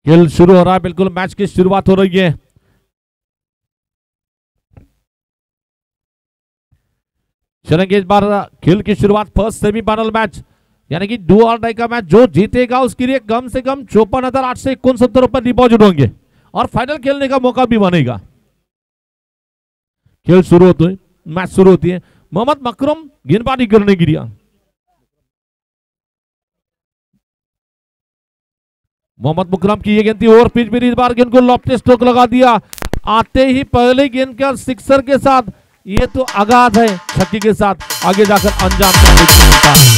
खेल शुरू हो रहा है, बिल्कुल मैच की शुरुआत हो रही है। चलेंगे इस बार खेल की शुरुआत फर्स्ट सेमीफाइनल मैच यानी कि डू और डाई का मैच। जो जीतेगा उसके लिए कम से कम 54,869 रुपए डिपॉजिट होंगे और फाइनल खेलने का मौका भी बनेगा। खेल शुरू होते हैं, मैच शुरू होती है। मोहम्मद मकरम गेंदबाजी करने के लिए, मोहम्मद मुकरम की ये गेंद थी ओवर पिच में, इस बार गेंद को लॉफ्ट स्ट्रोक लगा दिया। आते ही पहले गेंद का सिक्सर के साथ, ये तो आगाज है छक्के के साथ, आगे जाकर अंजाम मिलता है।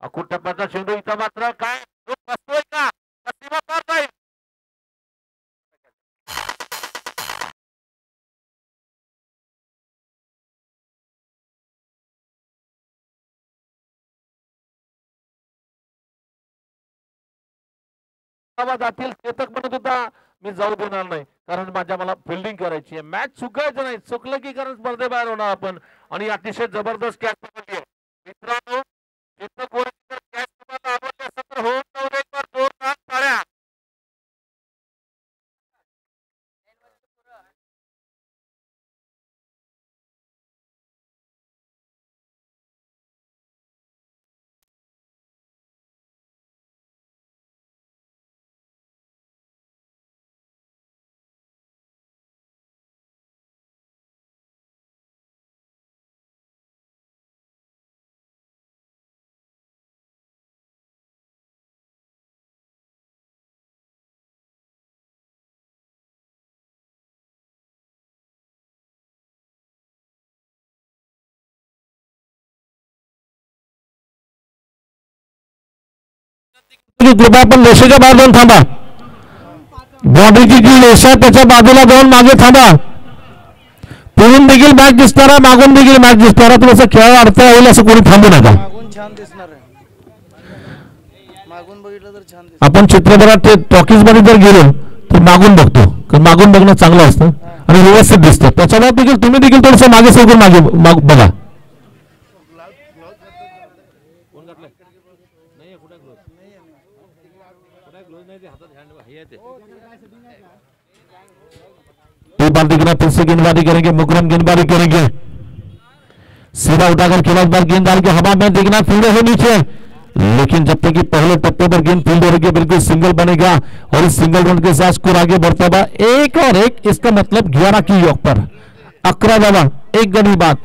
अकुट टप्प्याचा चेंडू इथं मात्र काय बसतोय का, सीमा पार जाईल। जातील चेतक म्हणत होता मी जाऊ देणार नाही, कारण मला फिल्डिंग करायची आहे, मॅच चुकायचं नाही, चुकलं की कारण स्पर्धेबाहेर होणार आपण। आणि अतिशय जबरदस्त कॅच पकडली आहे मित्रांनो। चेतक वरती कॅच तुम्हाला आवडली असेल तर हो जाऊन एक बार जोरदार टाळ्या। कृपया आपण रेषेच्या बाहेर जाऊन थांबा, बॉडीची जी रेषा त्याच्या बाजूला जाऊन मागे थांबा। पुढून देखील मॅच दिसणार आहे, मागून देखील मॅच दिसणार आहे, थोडंसं खेळ अडथळा येईल असं कोणी थांबू नका। आपण चित्रपटात ते टॉकीज मध्ये जर गेलो तर मागून बघतो, कारण मागून बघणं चांगलं असतं आणि व्यवस्थित दिसतं, त्याच्यामुळे देखील तुम्ही देखील थोडंसं मागे सरकून मागे बघा। एक बार देखना, फिर से गेंदबाजी करेंगे मुकरम, गेंदबाजी करेंगे, सीधा उठाकर खिलाड़ी बार गेंद डाल के हवा में देखना, फील्डर है नीचे, लेकिन जब तक कि पहले टप्पे पर गेंद फील्ड हो रही बिल्कुल सिंगल बनेगा और इस सिंगल रन के साथ स्कोर आगे बढ़ता हुआ 1 और 1, इसका मतलब 11 की योग पर 11 धावा, एक गणी बाद,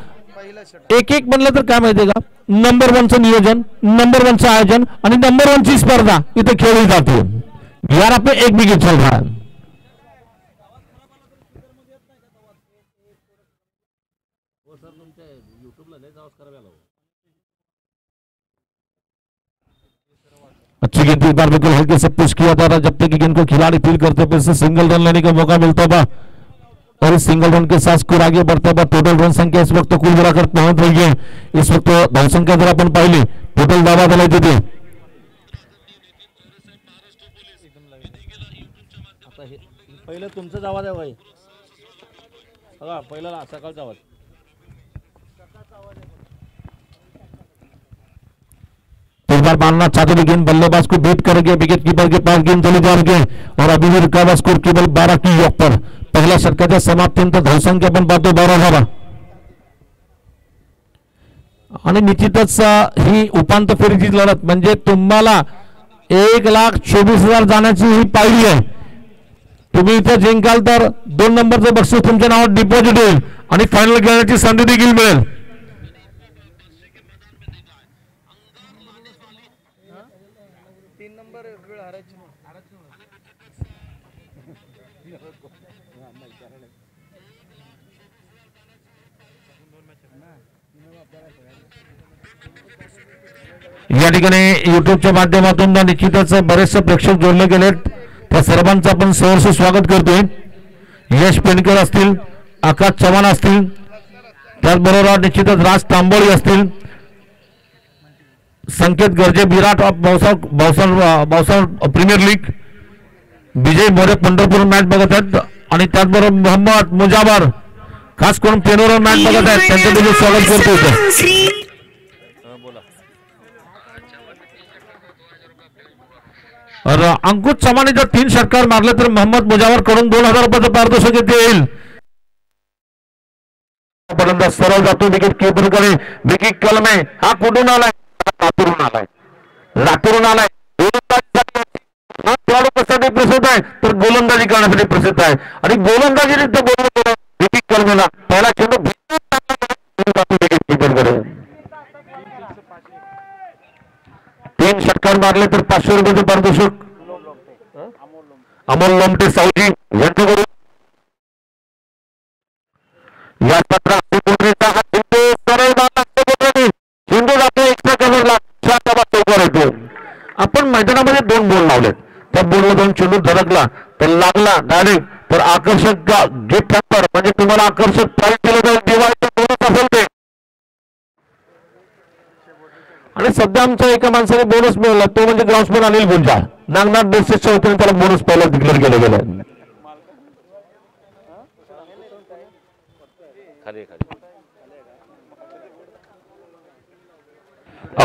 एक एक बनलं तर काय माहितीये का, नंबर 1चं नियोजन, नंबर 1चं आयोजन आणि नंबर 1ची स्पर्धा इथे खेळली जाते. 11 पे 1 विकेट चल रहा है. अच्छी गेंद इस बार बिल्कुल हल्के से पुश किया था, जब तक कि गेंद को खिलाड़ी फील करते फिर से सिंगल रन लेने का मौका मिलता था और इस सिंगल रन के साथ स्कोर आगे बढ़ता है. टोटल रन संख्या इस वक्त कुल मिलाकर पहुंच रही है. इस वक्त धावसंख्या जर आपण पाहिली, टोटल धावा झाल्या तिथे पहिलं तुमचं जावा द्या भाई, बघा पहिला सकाळचा आवाज. इस बार मारना चाहते थे गेंद, बल्लेबाज को बीट करेंगे, विकेट कीपर के पास गेंद चले जाएंगे और अभी भी रिकॉर्ड स्कोर केवल 12 की योग पर. पहिल्या षटकाच्या समाप्तीनंतर धावसंख्या पण पाहतो 12 धावा आणि निश्चितच ही उपांत्य फेरीची लढत म्हणजे तुम्हाला 1,24,000 जाण्याची ही पायरी आहे. तुम्ही इथे जिंकाल तर 2 नंबरचं बक्षीस तुमच्या नावात डिपॉझिट होईल आणि फायनल खेळण्याची संधी देखील मिळेल. या ठिकाणी युट्यूबच्या माध्यमातून निश्चितच बरेचसे प्रेक्षक जोडले गेलेत, त्या सर्वांचं आपण सहर्ष स्वागत करतोय. यश पेनकर असतील, आकाश चव्हाण असतील, त्याचबरोबर निश्चितच राज तांबोळी असतील, Sanket Garje Virat of Bhavsar premier league, Vijay More Pandharpur match बघत आहेत आणि त्याचबरोबर मोहम्मद मुजावर खास करून पेनोर मॅच बघत आहेत, त्यांचं देखील स्वागत करतोय. अंकुश चव्हाण जर 3 षटकार मारले तर मोहम्मद मुजावर कडून 2,000 रुपयाचं पारितोषिक येईल. सरळ जातो विकेट कीपरकडे, विकेट कलमे हा कुठून आलाय, लातूरून आलाय. खेळाडू कशासाठी प्रसिद्ध आहे तर गोलंदाजी करण्यासाठी प्रसिद्ध आहे आणि गोलंदाजी विकेट कलमेला पहिला चेंडू विकेट कीपरकडे. 3 षटकार मारले तर 500 रुपयाचं पारितोषिक अमोल लोमटे सावजी यांच्याकडून. या आपण मैदानामध्ये 2 बोल लावलेत, त्या बोलला जाऊन चेंडू धडकला तर लागला डायरेक्ट तर आकर्षक गिफ्ट हॅम्पर म्हणजे तुम्हाला आकर्षक प्राईज दिलं जाईल, दिवाळीचं बोनस असेल ते. आणि सध्या आमच्या एका माणसाने बोनस मिळवला, तो म्हणजे ग्राउंड्समन अनिल गुंजाळ, नागनाथ बेसिसच्या वतीने त्याला बोनस पहिला डिक्लेअर केलं गेलं.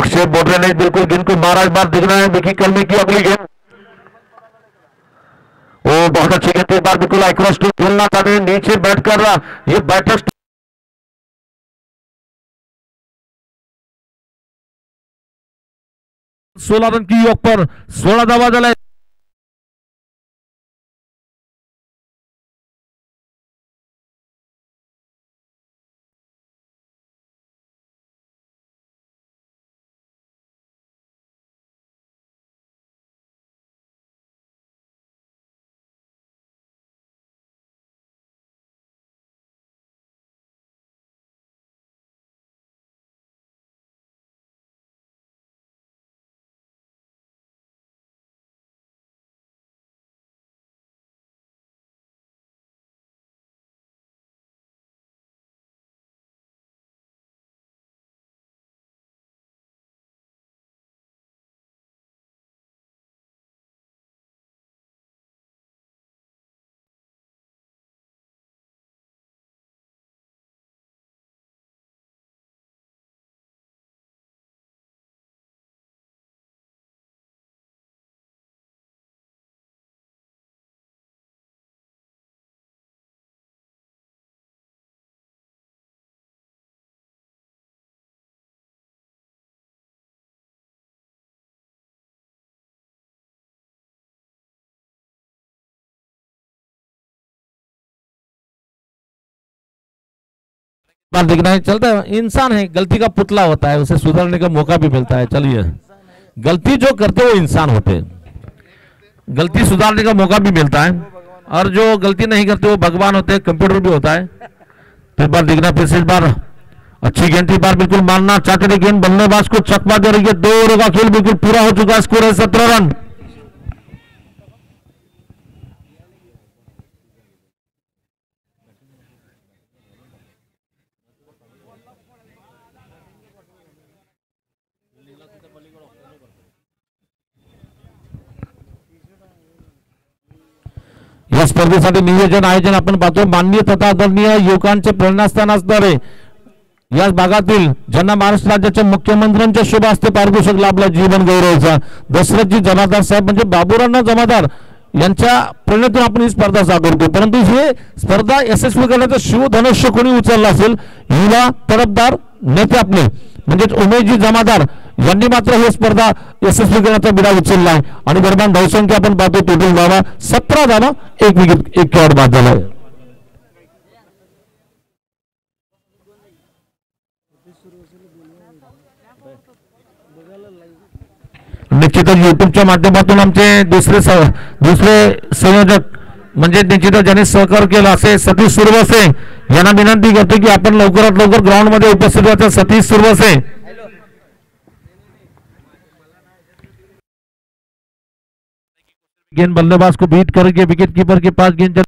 अक्षय बोडरे ने बिल्कुल गेंद को मारा, इस बार देखना है विकी कलमे की अगली गेंद. ओ बहुत अच्छी गेंद, इस बार बिल्कुल अक्रॉस टू खेलना चाहते हैं, नीचे बैठ कर रहा ये बैठक 16 रन की योग पर 16 धावा झाला. बार देखना है, चलता है, इंसान है, गलती का पुतला होता है, उसे सुधरने का मौका भी मिलता है। चलिए, गलती जो करते वो इंसान होते हैं, गलती सुधारने का मौका भी मिलता है, और जो गलती नहीं करते वो भगवान होते हैं, कंप्यूटर भी होता है। तो इस बार देखना, फिर से इस बार अच्छी गेंद, इस बार बिल्कुल मारना चाहते थे गेंद, बल्लेबाज को चकमा दे रही है। 2 ओवर का खेल बिल्कुल पूरा हो चुका है, स्कोर है 17 रन। या स्पर्धेसाठी नियोजन आयोजन आपण पाहतो, माननीय तथा आदरणीय युवकांचे प्रेरणास्थान असणारे या भागातील ज्यांना महाराष्ट्र राज्याच्या मुख्यमंत्र्यांच्या शुभ हस्ते पारितोषिक लाभला जीवन गौरवचा, दशरथजी जमादार साहेब म्हणजे बाबूराव जमादार यांच्या प्रेरणेतून आपण ही स्पर्धा साकारतो। परंतु ही स्पर्धा यशस्वी करण्याचं शिवधनुष्य कोणी उचलला असेल, युवा तरफदार नेते आपले म्हणजे उमेशजी जमादार यांनी मात्र ही स्पर्धा यशस्वी करण्याचा बिडा उचलला आहे। आणि दरम्यान धावसंख्या आपण पाहतो, टोटल धावा 17 धावा, 1 विकेट, 1 खेळाडू बाद झाला आहे। निश्चितच युट्यूबच्या माध्यमातून आमचे दुसरे संयोजक म्हणजे निश्चितच ज्यांनी सहकार केला असे सतीश सुरवसे यांना विनंती करतो की आपण लवकरात लवकर ग्राउंड मध्ये उपस्थित व्हायचं। सतीश सुरवसे, गेंद बल्लेबाज को बीट करके विकेट कीपर के पास गेंद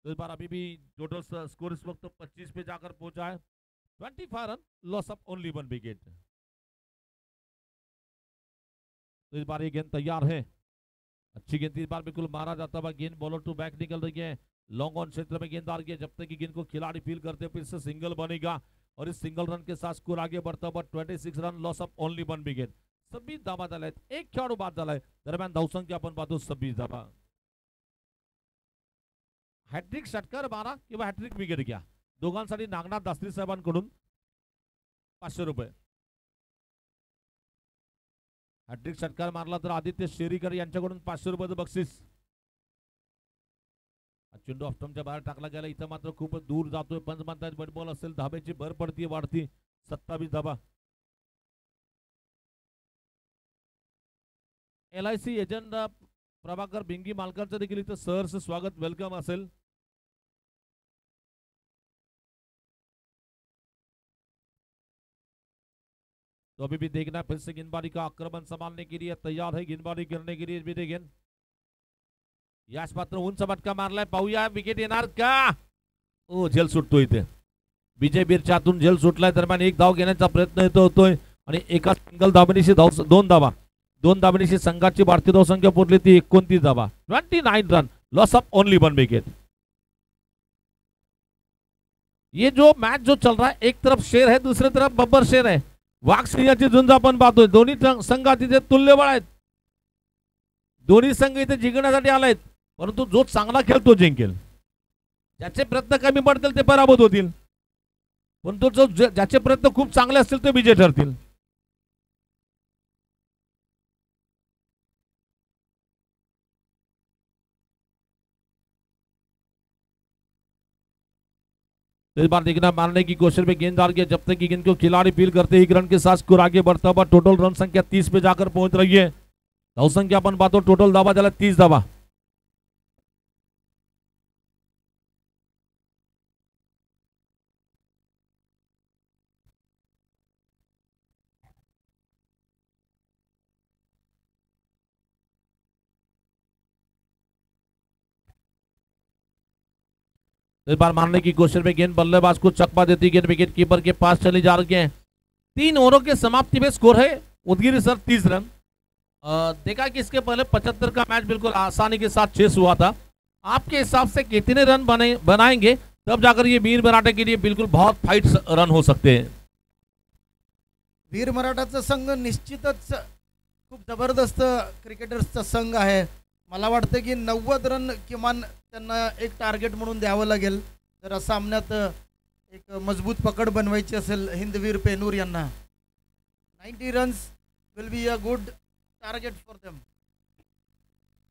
तो इस बार अभी भी टोटल स्कोर इस वक्त 25 पे जाकर पहुंचा है। 25 run, loss of only 1 wicket. तो इस बार ये गेंद तैयार है, अच्छी गेंद इस बार बिल्कुल मारा जाता हुआ, गेंद बॉलर टू बैक निकल रही है, लॉन्ग ऑन क्षेत्र में गेंद आ रही है। जब तक कि गेंद को खिलाड़ी फील करते हैं फिर से सिंगल बनेगा और इस सिंगल रन के साथ स्कोर आगे बढ़ता हुआ 26 run, loss of only 1 wicket. 26 धावा झाल्या, 1 खेळाडू बाद झालाय। दरम्यान धावसंख्या आपण पाहतो 26 धावा। हॅट्रिक षटकार मारा किंवा हॅट्रिक विकेट घ्या, दोघांसाठी नागनाथ दासरी साहेबांकडून 500 रुपये। हॅट्रिक षटकार मारला तर आदित्य शेरीकर यांच्याकडून 500 रुपयाचं बक्षीस। चेंडू ऑफ्टमच्या बाहेर टाकला गेला, इथं मात्र खूपच दूर जातोय, पंच म्हणतात बॅट बॉल असेल, धाब्याची भर पडती वाढती, 27 धाबा। LIC एजंट प्रभाकर भिंगी मालकांचं देखील इथं सहर्ष स्वागत, वेलकम असेल। तो अभी भी देखना, फिर से गेंदबाजी का आक्रमण संभालने के लिए तैयार है, गेंदबाजी करने के लिए भी देखें। याच मात्र उंच फटका मारलाय, पाहूया विकेट येणार का। ओ, झेल सुटतोय इथे, विजय बिरच्या हातून झेल सुटलाय। दरम्यान 1 धाव घेण्याचा प्रयत्न येतो होतोय आणि एका सिंगल धाबणीशी 2 धावा, 2 धाबणीशी संघाची भारतीय धावसंख्या पोहोचली ती 29 धावा, 29 run, loss of only 1 wicket. ये जो मैच जो चल रहा है, एक तरफ शेर है, दूसरी तरफ बब्बर शेर है। वाघ सिंहाची झुंज आपण पाहतोय, दोन्ही संघ इथे तुल्यबळ आहेत, दोन्ही संघ इथे जिंकण्यासाठी आलेत, परंतु जो चांगला खेळतो जिंकेल, ज्याचे प्रयत्न कमी पडतील ते पराभूत होतील। पण तो ज्याचे प्रयत्न खूप चांगले असतील ते विजय ठरतील. इस बार देखना मारने की कोशिश में गेंददार के जब तक कि गेंद को खिलाड़ी फील करते 1 रन के साथ स्कोर आगे बढ़ता हुआ टोटल रन संख्या 30 पे जाकर पहुंच रही है. धाव संख्या आपण पाहतो टोटल धावा त्याला 30 धावा. इस बार मारने की कोशिश में गेंद बल्लेबाज को चकमा देती गेंद विकेट कीपर के पास चली जा रही है. 3 ओवरों के समाप्ति में स्कोर है उदगिरी सर 30 रन. देखा कि इसके पहले 75 का मैच बिल्कुल आसानी के साथ चेस हुआ था. आपके हिसाब से कितने रन बनाएंगे तब जाकर ये वीर मराठा के लिए बिल्कुल बहुत फाइट रन हो सकते हैं. वीर मराठाचा संघ निश्चितच खूप जबरदस्त क्रिकेटर्सचा संघ आहे. मला वाटतं की 90 रन किमान त्यांना एक टार्गेट म्हणून द्यावं लागेल जर सामन्यात एक मजबूत पकड बनवायची असेल हिंदवीर पेनूर यांना. 90 runs will be a good target for them.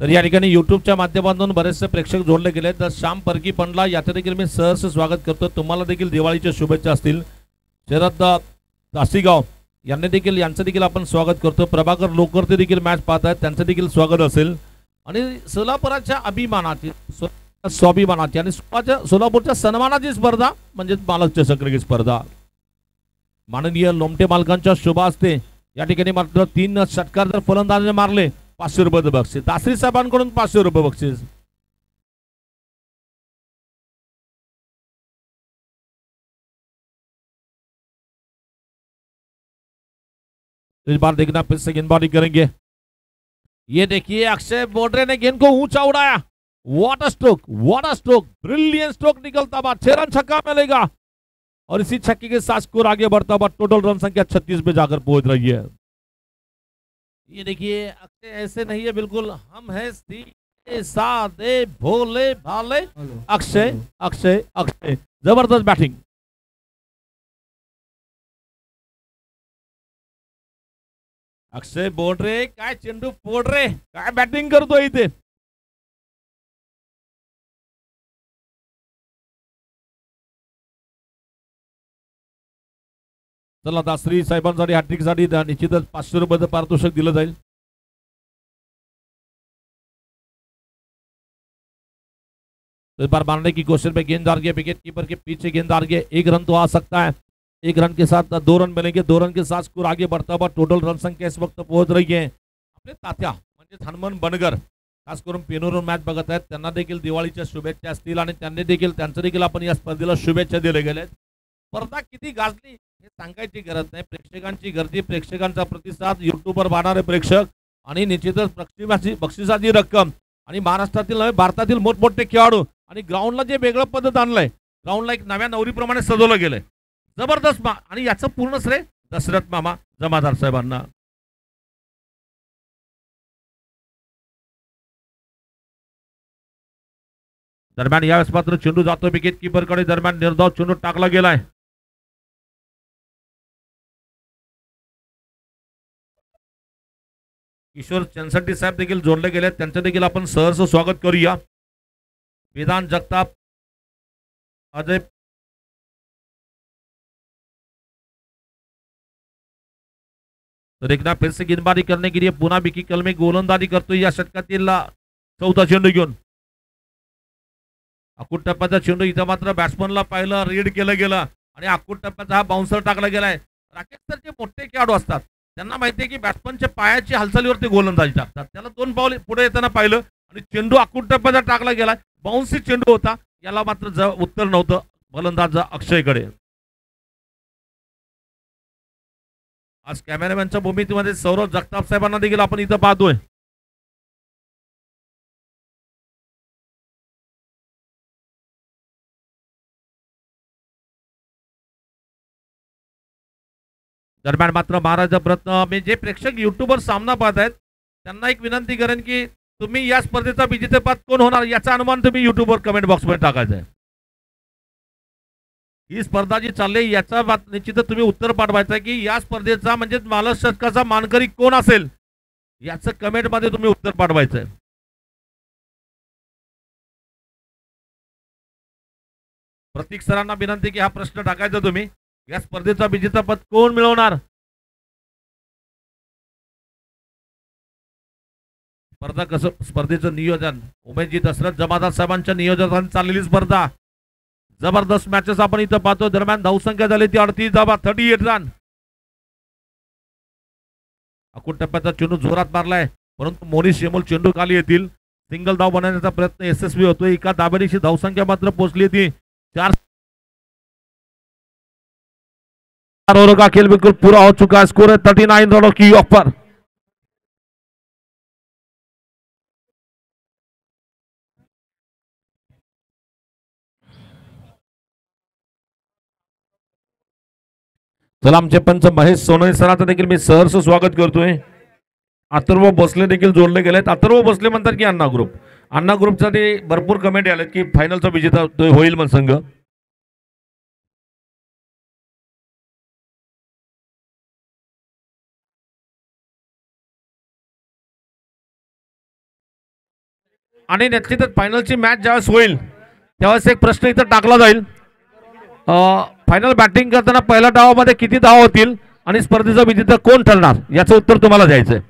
तर या ठिकाणी युट्यूबच्या माध्यमातून बरेचसे प्रेक्षक जोडले गेले. तर श्याम परकी पंडला याचं देखील मी सहर्ष स्वागत करतो. तुम्हाला देखील दिवाळीच्या शुभेच्छा असतील. शरद तासीगाव यांचं देखील आपण स्वागत करतो. प्रभाकर लोकर ते देखील मॅच पाहत आहेत त्यांचं देखील स्वागत असेल. आणि सोलापुराच्या अभिमानाची स्वाभिमानाची आणि सोलापूरच्या सन्मानाची स्पर्धा म्हणजे मालक चषक क्रिकेट स्पर्धा माननीय लोमटे मालकांच्या शुभ हस्ते या ठिकाणी मात्र 3 षटकार जर फलंदाजाने मारले 500 रुपये बक्षीस. दासरी साहेबांकडून 500 रुपये बक्षीस. इस बार देखना फिर से गेंदबाजी करेंगे. ये देखिए अक्षय बोडरे ने गेंद को ऊंचा उड़ाया. वाटर स्ट्रोक ब्रिलियंट स्ट्रोक निकलता हुआ 6 रन छक्का मिलेगा और इसी छक्के के साथ स्कोर आगे बढ़ता हुआ टोटल रन संख्या 36 पे जाकर पहुंच रही है. ये देखिए अक्षय ऐसे नहीं है बिल्कुल. हम है सीधे साधे भोले भाले. अक्षय जबरदस्त बैटिंग. अक्षय बोडरे काय चेंडू फोडरे काय बॅटिंग करतोय इथे. चला दासरी साहेबांसाठी हॅट्रिक साठी निश्चितच 500 रुपयाचं पारितोषिक दिलं जाईल. इस बार मारने की कोशिश में गेंददार के विकेट कीपर के पीछे गेंददार के 1 रन तो आ सकता है. 1 रन के साथ 2 रन मिलेंगे. 2 रन के साथ स्कोर आगे बढ़ता हुआ टोटल रन संख्या इस वक्त पहुंच रही है. आपले तात्या म्हणजे हनुमान बनगर खास करून पेनूर मॅच बघत आहेत त्यांना देखील दिवाळीच्या शुभेच्छा असतील आणि त्यांनी देखील त्यांचं देखील आपण या स्पर्धेला शुभेच्छा दिले गेले. स्पर्धा किती गाजली हे सांगायची गरज नाही. प्रेक्षकांची गर्दी प्रेक्षकांचा प्रतिसाद युट्यूबवर पाहणारे प्रेक्षक आणि निश्चितच बक्षिसाची रक्कम आणि महाराष्ट्रातील नव्हे भारतातील मोठमोठे खेळाडू आणि ग्राउंडला जे वेगळं पद्धत आणलंय ग्राउंडला एक नव्या नवरीप्रमाणे सजवलं गेलंय. जबरदस्त आणि याचं पूर्ण श्रेय दशरथ मामा जमादार साहेबांना. दरम्यान यावेळेस मात्र चेंडू जातो विकेट कीपर कडे. दरम्यान निर्धाव चेंडू टाकला गेलाय. किशोर चंसटी साहेब देखील जोडले गेले त्यांचं देखील आपण सहर्ष स्वागत करूया. वेदांत जगताप अजय तो देखना फिर से गेंदबाजी करने के लिए पुन्हा बिकी कलमे गोलंदाजी करतोय या षटकातील 4था चेंडू घेऊन. अकूट टप्प्याचा चेंडू इथं मात्र बॅट्समनला पाहिलं रीड केलं गेलं आणि अकूट टप्प्याचा हा बाउन्सर टाकला गेलाय. राकेश सर जे मोठे खेळाडू असतात त्यांना माहिती आहे की बॅट्समनच्या पायाची हालचालीवरती गोलंदाजी टाकतात. त्याला 2 पावले पुढे येताना पाहिलं आणि चेंडू अकूट टप्प्याचा टाकला गेलाय. बाउन्सी चेंडू होता. याला मात्र उत्तर नव्हतं फलंदाज अक्षयकडे. आज कॅमेरामॅनच्या भूमिकेमध्ये सौरभ जगताप साहेबांना देखील आपण इथं पाहतोय. दरम्यान मात्र महाराजा प्रयत्न मी जे प्रेक्षक युट्यूबवर सामना पाहत आहेत त्यांना एक विनंती करेन की तुम्ही या स्पर्धेचा विजेतेपद कोण होणार याचा अनुमान तुम्ही युट्यूबवर कमेंट बॉक्समध्ये टाकायचा आहे. ही स्पर्धा जी चालली याचा निश्चितच तुम्ही उत्तर पाठवायचं आहे की या स्पर्धेचा म्हणजे मालक मानकरी कोण असेल याचं कमेंट मध्ये तुम्ही उत्तर पाठवायचं आहे. प्रतीक सरांना विनंती की हा प्रश्न टाकायचा तुम्ही. या स्पर्धेचा विजेतापद कोण मिळवणार. स्पर्धेचं नियोजन उमेशजी दशरथ जमादार साहेबांच्या नियोजनाने चाललेली स्पर्धा. जबरदस्त मॅचेस आपण इथं पाहतो. दरम्यान धावसंख्या झाली ती 38 रन. अकुट टप्प्याचा चेंडू जोरात मारलाय परंतु मोनी शेमोल चेंडू खाली येतील. सिंगल धाव बनवण्याचा प्रयत्न यशस्वी होतोय. एका दाबेडीची धावसंख्या मात्र पोहोचली ती 4 ओवर का खेल बिल्कुल पूरा हो चुका है. स्कोर है 39 रनों की ऑफर. चला आमचे पंच महेश सोनवणे सरांचं देखील मी सहर्ष स्वागत करतोय. अथर्व भोसले देखील जोडले गेलेत. अथर्व भोसले म्हणतात की अण्णा ग्रुपसाठी भरपूर कमेंट आलेत की फायनलचा विजेता होईल मन संघ. आणि निश्चितच फायनलची मॅच ज्यावेळेस होईल त्यावेळेस एक प्रश्न इथं टाकला जाईल. फायनल बॅटिंग करताना पहिल्या डावामध्ये किती धावा होतील आणि स्पर्धेचा विजेता कोण ठरणार याचं उत्तर तुम्हाला द्यायचंय.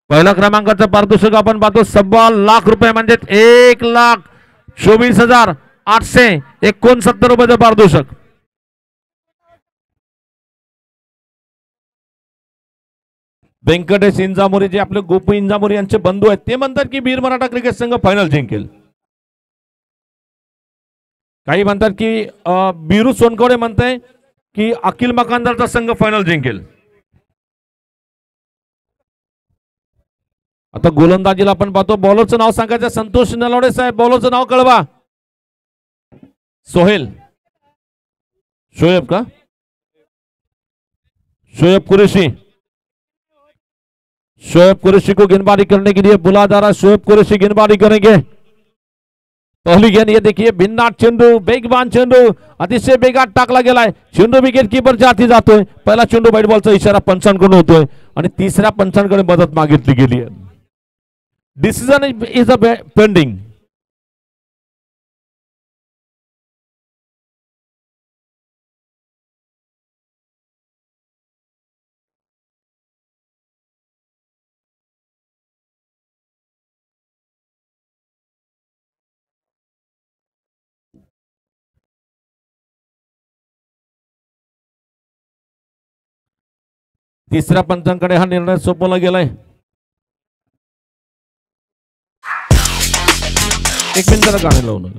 पहिल्या क्रमांकाचं पारितोषिक आपण पाहतो 1.25 लाख रुपये म्हणजे 1,24,869 रुपयाचं पारितोषिक. व्यंकटेश इंजामोरी जे आपले गोपू इंजामोरी यांचे बंधू आहेत ते म्हणतात की वीर मराठा क्रिकेट संघ फायनल जिंकेल. काही म्हणतात की बिरू सोनकवडे म्हणताय की अखिल मकानदारचा संघ फायनल जिंकेल. आता गोलंदाजीला आपण पाहतो. बॉलरचं नाव सांगायचं संतोष नलवडे साहेब. बॉलरचं नाव कळवा. शोएब का शोएब कुरैशी को गेंदबाजी करने के लिए बुला जा रहा है. शोएब कुरैशी गेंदबाजी करेंगे. पहली गेंद ये देखिए भिन्नाट चेंडू वेगवान चेंडू अतिशय वेगात टाकला गेलाय. चेंडू विकेट कीपर जाती जातोय. पहिला चेंडू व्हाईट बॉलचा इशारा पंचांकडून होतोय आणि तिसऱ्या पंचांकडे मदत मागितली गेली आहे. Decision is a pending. तिसऱ्या पंचांकडे हा निर्णय सोपवला गेलाय. एक मिनिटाला गाणे लावून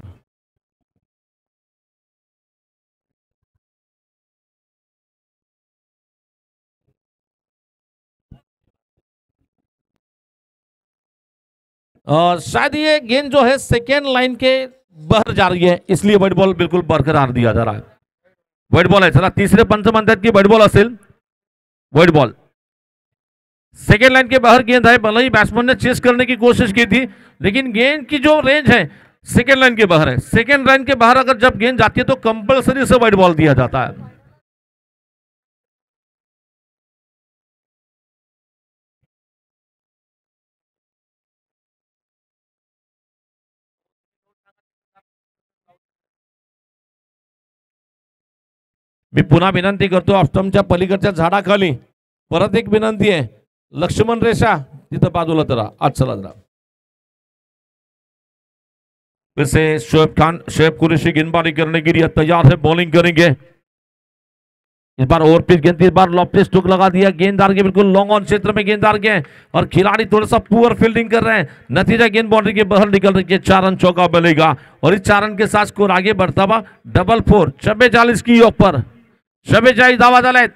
शायद ये गेंद जो है सेकेंड लाइन के बाहर जा रही है इसलिए व्हाइट बॉल बिल्कुल बरकरार दिया जा रहा है. व्हाइट बॉल है. चला तीसरे पंच म्हणतात की व्हाइट बॉल असेल. व्हाइट बॉल सेकेंड लाइन के बाहर गेंद है. भले ही बैट्समैन ने चेस करने की कोशिश की थी लेकिन गेंद की जो रेंज है सेकेंड लाइन के बाहर है. सेकेंड लाइन के बाहर अगर जब गेंद जाती है तो कंपलसरी से व्हाइट बॉल दिया जाता है. मी पुन्हा विनंती करतो ऑफस्टमच्या पलीकडच्या झाडाखाली परत एक विनंती आहे. लक्ष्मण रेषा तिथं बाजूला जरा आज चला जरा. फिर से शोएब कुरैशी गेंदबाजी करने के लिए तैयार है. बॉलिंग करेंगे. इस बार ओवर पिच गेंद. इस बार लॉफ्टेड स्ट्रोक लगा दिया. गेंददार के बिल्कुल लॉन्ग ऑन क्षेत्र में गेंददार के और खिलाड़ी थोड़ा सा पुअर फील्डिंग कर रहे हैं. नतीजा गेंद बाउंड्री के बाहर निकल रही है. 4 रन चौका मिलेगा और इस 4 रन के साथ स्कोर आगे बढ़ता हुआ 4-4 44 की ऊपर 44 धावा झाल्यात.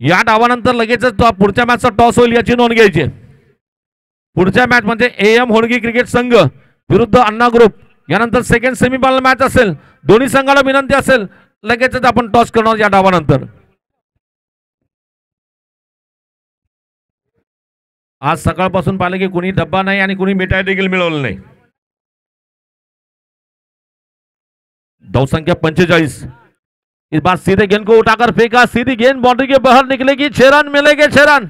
या डावानंतर लगेचच पुढच्या मॅचचा टॉस होईल याची नोंद घ्यायची. पुढच्या मॅच म्हणजे AM होणगी क्रिकेट संघ विरुद्ध अण्णा ग्रुप. यानंतर सेकंड सेमीफायनल मॅच असेल. दोन्ही संघाला विनंती असेल लगेचच आपण टॉस करणार या डावानंतर. आज सकाळपासून पाहिलं की कुणी डब्बा नाही आणि कुणी मिठाई देखील मिळवलं नाही. धाव संख्या 45. इस बार सीधे गेंद को उठाकर फेंका, सीधी गेंद बाउंड्री के बाहर निकलेगी. 6 रन मिलेंगे, 6 रन.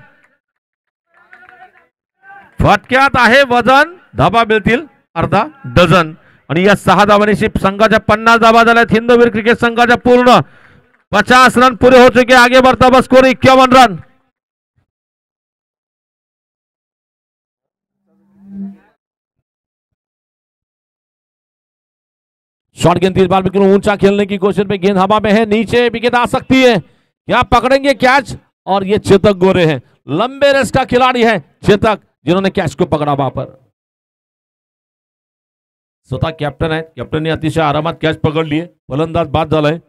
फटक्यात आहे वजन, धाबा मिळतील अर्धा डझन. आणि या 6 धावांनी संघाच्या 50 धावा झाल्यात. हिंदवीर क्रिकेट संघाच्या पूर्ण 50 रन पूरे हो चुके. आगे बढ़ता बस स्कोर 51 रन. शॉर्ट गेंद इस बार बिल्कुल ऊंचा खेलने की कोशिश में, गेंद हवा में है, नीचे विकेट आ सकती है. क्या पकड़ेंगे कैच? और ये चेतक गोरे हैं, लंबे रेस का खिलाड़ी है चेतक, जिन्होंने कैच को पकड़ा वहां पर. स्वतः कॅप्टन आहेत, कॅप्टनने अतिशय आरामात कॅच पकडली आहे. फलंदाज बाद झालाय.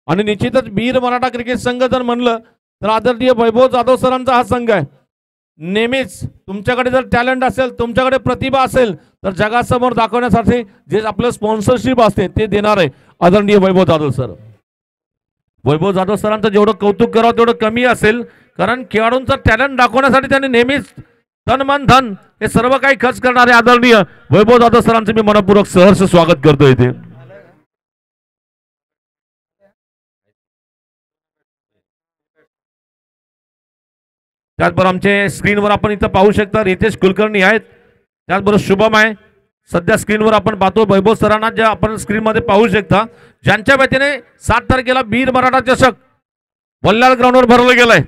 आणि निश्चितच वीर मराठा क्रिकेट संघ जर म्हणलं तर आदरणीय वैभव जाधव सरांचा हा संघ आहे. नेहमीच तुमच्याकडे जर टॅलेंट असेल, तुमच्याकडे प्रतिभा असेल तर जगासमोर दाखवण्यासाठी जे आपलं स्पॉन्सरशिप असते ते देणार आहे आदरणीय वैभव जाधव सर. वैभव जाधव सरांचं जेवढं कौतुक करावं तेवढं कमी असेल, कारण खेळाडूंचा टॅलेंट दाखवण्यासाठी त्यांनी नेहमीच तन मन धन हे सर्व काही खर्च करणारे आदरणीय वैभव जाधव सरांचं मी मनपूर्वक सहर्ष स्वागत करतो इथे. त्याचबरोबर आमचे स्क्रीनवर आपण इथं पाहू शकता रितेश कुलकर्णी आहेत, त्याचबरोबर शुभम आहे. सध्या स्क्रीनवर आपण पाहतो वैभव सरांना, जे आपण स्क्रीनमध्ये पाहू शकता, ज्यांच्या वतीने 7 तारखेला वीर मराठा चषक वल्लाळ ग्राउंडवर भरवलं गेलंय.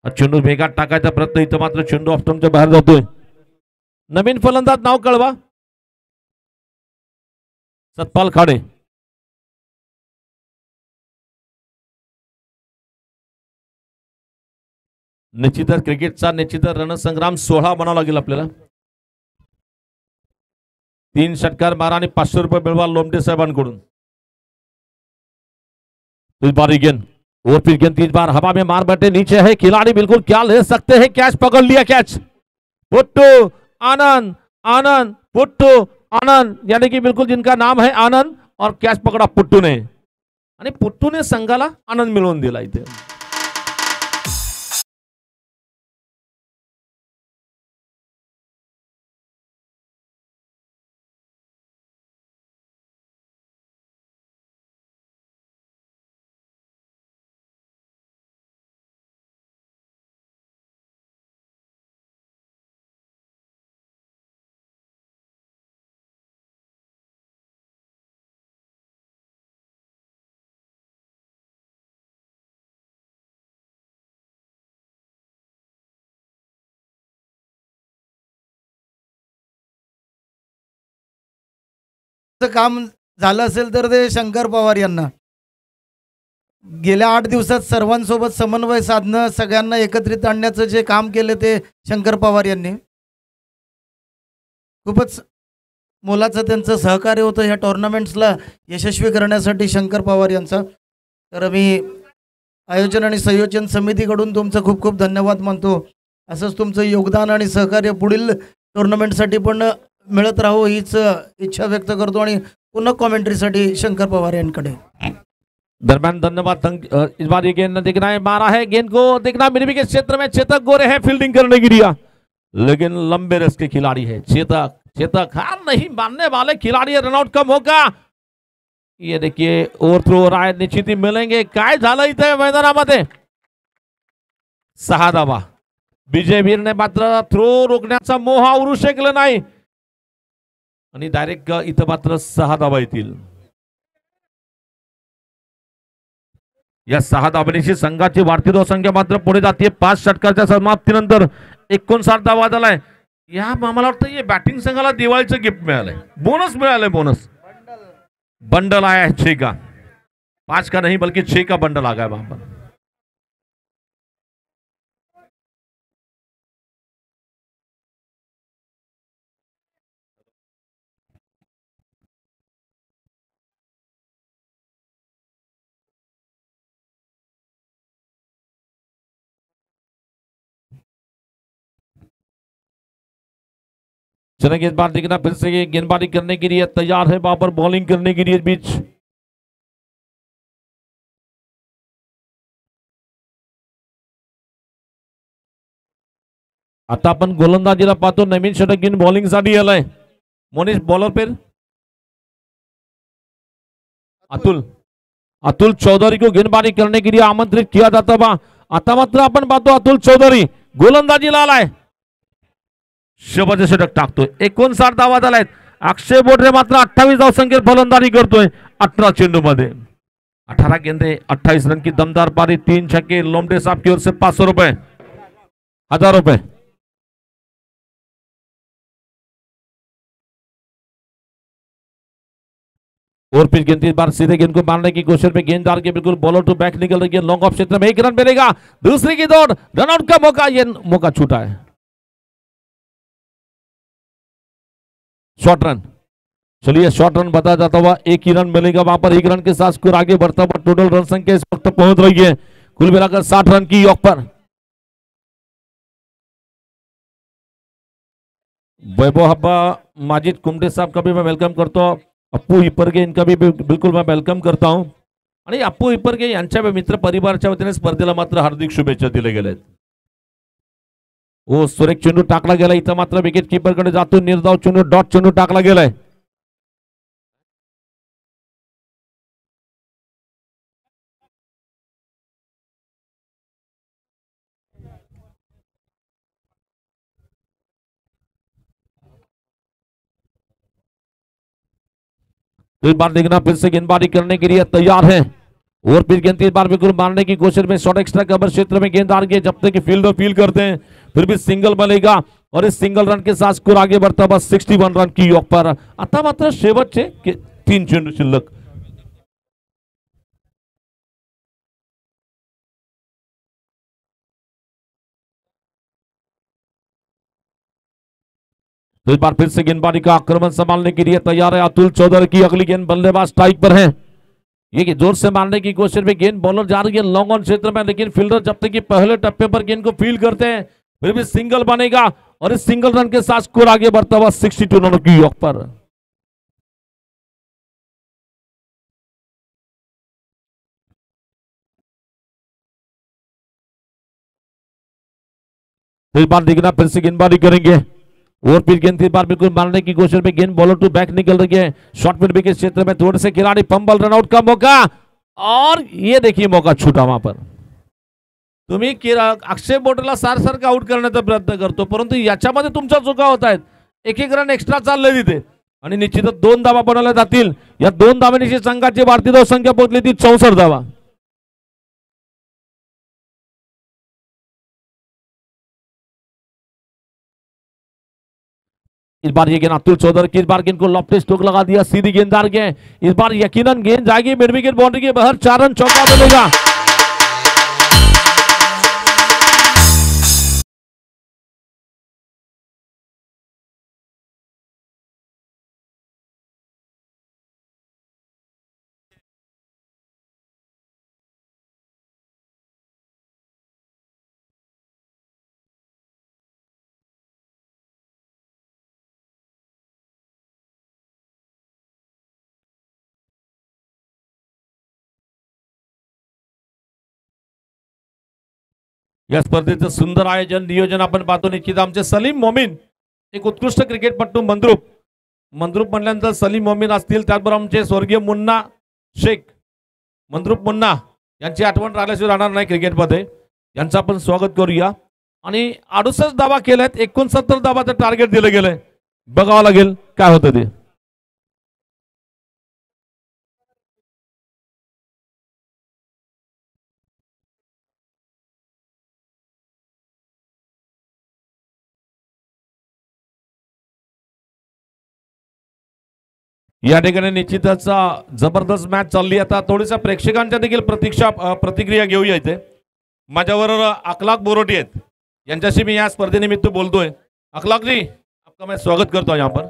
चेंडू वेगात टाकायचा प्रयत्न, इथं मात्र चेंडू ऑफ स्टंपच्या बाहेर जातोय. नवीन फलंदाज नाव कळवा. सतपाल खाडे. निश्चितच क्रिकेटचा निश्चितच रणसंग्राम 16 बनावा लागेल आपल्याला. 3 षटकार मारा आणि 500 रुपये मिळवा लोमटे साहेबांकडून. इस बार गेंद और फिर गेंद 3 बार हवा में मार बैठे, नीचे है खिलाड़ी, बिल्कुल क्या ले सकते हैं, कैच पकड़ लिया. कैच पुट्टू आनंद, आनंद पुट्टू आनंद, यानी कि बिल्कुल जिनका नाम है आनंद, और कैच पकड़ा पुट्टू ने, आणि पुट्टू ने संघाला आनंद मिळवून दिला इथे. काम झालं असेल तर ते शंकर पवार यांना गेल्या 8 दिवसात सर्वांसोबत समन्वय साधणं, सगळ्यांना एकत्रित आणण्याचं जे काम केलं ते शंकर पवार यांनी. खूपच मोलाचं त्यांचं सहकार्य होतं ह्या टुर्नामेंट्सला यशस्वी करण्यासाठी शंकर पवार यांचा. तर मी आयोजन आणि संयोजन समितीकडून तुमचं खूप खूप धन्यवाद मानतो. असंच तुमचं योगदान आणि सहकार्य पुढील टुर्नामेंटसाठी पण मिळत राहो हीच इच्छा व्यक्त करतो. आणि पुन्हा कॉमेंट्रीसाठी शंकर पवार यांकडे. दरम्यान धन्यवाद. इस बार ये गेंद देखना है, मारा है गेंद को, देखना मिड विकेट क्षेत्र में चेतक गोरे है फील्डिंग करने के लिए, लेकिन लंबे रेस के खिलाड़ी है चेतक. चेतक हार नहीं मानने वाले खिलाड़ी है. रनआउट का मौका, ये देखिए ओव्हरथ्रो हो रहा है, निश्चित ही मिळेंगे. काय झालं इथे मैदानामध्ये? 6 धावा. विजयवीरने मात्र थ्रो रोखण्याचा मोह उरू शकले नाही आणि डायरेक्ट इथं मात्र 6 धावा येतील. या 6 धावांची संघाची वाढती धावसंख्या मात्र पुढे जाते. 5 षटकाच्या समाप्तीनंतर 59 धावा झालाय. या मला वाटतं हे बॅटिंग संघाला दिवाळीचं गिफ्ट मिळालंय, बोनस मिळालंय. बोनस बंडल आया है 6 का, 5 का नहीं बल्कि 6 का बंडल आ गया वहां पर. चलेंगे इस बार देखना फिर से गेंदबाजी करने के लिए तैयार है, वहां पर बॉलिंग करने के लिए बीच आता आपण गोलंदाजीला पाहतो. नवीन षटक घेऊन बॉलिंगसाठी आलाय मोनिश. बॉलर पेर अतुल. अतुल चौधरी को गेंदबाजी करने के लिए आमंत्रित किया जाता था. आता मात्र आपण पाहतो अतुल चौधरी गोलंदाजीला आलाय. शेवटचे षटक टाकतोय. 59 धावा झाल्यात. अक्षय बोडरे मात्र 28 धावसंख्येत फलंदाजी करतोय 18 चेंडू मध्ये. 18 गेंदे 28 रन की दमदार पारी, 3 छक्के. लोमटे साहब की ओर से 500 रुपए, 1000 रुपए. और फिर गेंद इस बार सीधे गेंद को मारने की कोशिश में गेंददार के बिल्कुल बॉलर टू बैक निकल रही है. लॉन्ग ऑफ क्षेत्र में 1 रन मिलेगा. दूसरी की दौड़, रनआउट का मौका, ये मौका छूटा है. Short run. चलिए शॉर्ट रन बताया जाता हुआ 1 ही रन मिलेगा. वहां पर 1 रन के साथ स्कोर आगे बढ़ता हुआ टोटल रन संख्या इस वक्त पहुंच रही है कुल मिलाकर 60 रन की योग पर. वैभव हब्बा, माजिद कुमटे साहब का भी मैं वेलकम करता हूं. अप्पू हिप्परगे इनका भी बिल्कुल मैं वेलकम करता हूं. आणि अप्पू हिप्परगे यांच्या मित्र परिवाराच्या वतीने स्पर्धेला मात्र हार्दिक शुभेच्छा दिल्या गेल्या. ओ सुरेख चेंडू टाकला गेला. इथं मात्र विकेट कीपर कडे जातो निर्धाव चेंडू, डॉट चेंडू टाकला गेलाय. तो इस बार देखना फिर से गेंदबाजी करने के लिए तैयार है. और फिर गेंद इस बार बिल्कुल मारने की कोशिश में शॉर्ट एक्स्ट्रा कवर क्षेत्र में गेंददार के जब तक फील्डर फील करते हैं फिर भी सिंगल बनेगा. और इस सिंगल रन के साथ स्कोर आगे बढ़ता हुआ 61 रन की योग पर. आता मात्र शेवटचे 3 चेंडू शिल्लक. तो इस बार फिर से गेंदबाजी का आक्रमण संभालने के लिए तैयार है अतुल चौधरी की अगली गेंद. बल्लेबाज स्ट्राइक पर है. ये जोर से मारने की कोशिश में गेंद बॉलर जा रही है लॉन्ग ऑन क्षेत्र में, लेकिन फील्डर जब तक कि पहले टप्पे पर गेंद को फील करते हैं फिर भी सिंगल बनेगा. और इस सिंगल रन के साथ स्कोर आगे बढ़ता हुआ 62 रनों की योग पर. तो इस बार देखना फिर से गेंदबाजी करेंगे. और फिर गेंद इस बार बिल्कुल मारने की कोशिश में गेंद बॉलर टू बैक निकल रही है. शॉर्ट मिड विकेट क्षेत्र में थोड़े से खिलाड़ी फंबल, रनआउट का मौका. और ये देखिए मौका छूटा वहां पर. तुम्ही अक्षय बोटला सारखं आउट करण्याचा प्रयत्न करतो परंतु याच्यामध्ये तुमच्या चुका होत आहेत. 1 रन एक्स्ट्रा चालले तिथे आणि निश्चितच 2 धावा बनवल्या जातील. या 2 धावांची संघाची वाढती धावसंख्या पोहोचली ती 64 धावा. इस बार ये गेंद अतुल चौधरी की, इस बार गेंद को लॉफ्टी स्ट्रोक लगा दिया सीधी गेंददार के. इस बार यकीनन गेंद जाएगी मिड विकेट बाउंड्री के बाहर. 4 रन चौका मिलेगा. या स्पर्धेचं सुंदर आयोजन नियोजन आपण पाहतो. निश्चित आमचे सलीम मोमीन एक उत्कृष्ट क्रिकेटपटू मंद्रुप म्हणल्यानंतर सलीम मोमीन असतील, त्याचबरोबर आमचे स्वर्गीय मुन्ना शेख मंद्रुप मुन्ना यांची आठवण राहिल्याशिवाय राहणार नाही क्रिकेटमध्ये. यांचं आपण स्वागत करूया. आणि 68 धावा केल्यात, 69 धावाचं टार्गेट दिलं गेलंय. बघावं लागेल काय होतं ते. या ठिकाणी निश्चितच जबरदस्त मॅच चालली. आता थोडीशा प्रेक्षकांच्या देखील प्रतिक्रिया घेऊया. इथे माझ्याबरोबर अखलाक बोरोटी आहेत, यांच्याशी मी या स्पर्धेनिमित्त बोलतोय. अखलाक जी, आपका मैं स्वागत करता हूं यहाँ पर.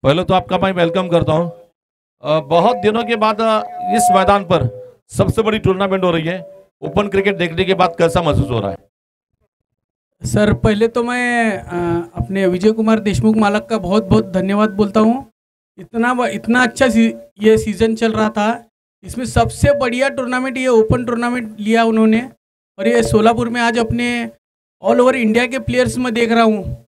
पहले तो आपका मैं वेलकम करता हूं. बहुत दिनों के बाद इस मैदान पर सबसे बड़ी टूर्नामेंट हो रही है. ओपन क्रिकेट देखने के बाद कैसा महसूस हो रहा है? सर पहले तो मैं अपने विजय कुमार देशमुख मालक का बहुत बहुत धन्यवाद बोलता हूँ। इतना अच्छा ये सीज़न चल रहा था, इसमें सबसे बढ़िया टूर्नामेंट ये ओपन टूर्नामेंट लिया उन्होंने। और ये सोलापुर में आज अपने ऑल ओवर इंडिया के प्लेयर्स में देख रहा हूँ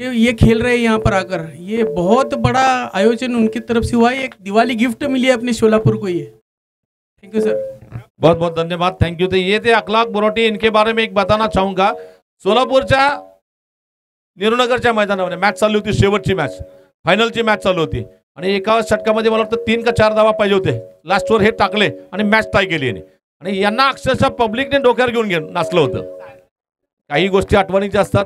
ये खेल रहे हैं यहाँ पर आकर। ये बहुत बड़ा आयोजन उनकी तरफ से हुआ है, एक दिवाली गिफ्ट मिली है अपने सोलापुर को ये। Thank you sir. बहुत बहुत धन्यवाद, थैंक यू। तो ये थे अखलाक बोराटे, इनके बारे में एक बताना चाहूंगा। सोलापूरच्या नेहरूनगरच्या मैदानामध्ये मॅच चालू होती, शेवटची मॅच, फायनलची मॅच चालू होती आणि एका षटकामध्ये मला वाटतं 3 का 4 धावा पाहिजे होते, लास्टवर हे टाकले आणि मॅच टाय केली आणि यांना अक्षरशः पब्लिकने डोक्यावर घेऊन नाचलं होतं। काही गोष्टी आठवणीच्या असतात।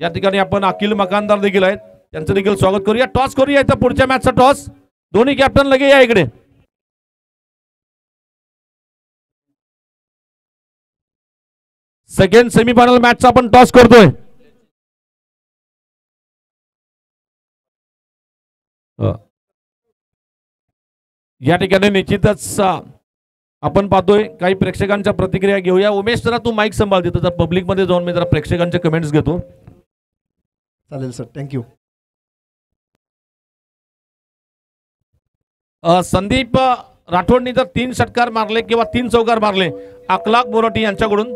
या ठिकाणी आपण अखिल मकानदार देखील आहेत, त्यांचं देखील स्वागत करूया। टॉस करूया इथं पुढच्या मॅचचा टॉस। दोन्ही कॅप्टन लगे या इकडे। सेकंड सेमीफायनल मॅचचा आपण टॉस करतोय। या ठिकाणी निश्चितच आपण पाहतोय काही प्रेक्षकांच्या प्रतिक्रिया घेऊया। उमेश जरा तू माईक सांभाळ देतो, जरा पब्लिक मध्ये जाऊन मी जरा प्रेक्षकांचे कमेंट्स घेतो। चालेल सर, थँक्यू। संदीप राठोडनी जर 3 षटकार मारले किंवा 3 चौकार मारले, अखलाक बोराटे यांच्याकडून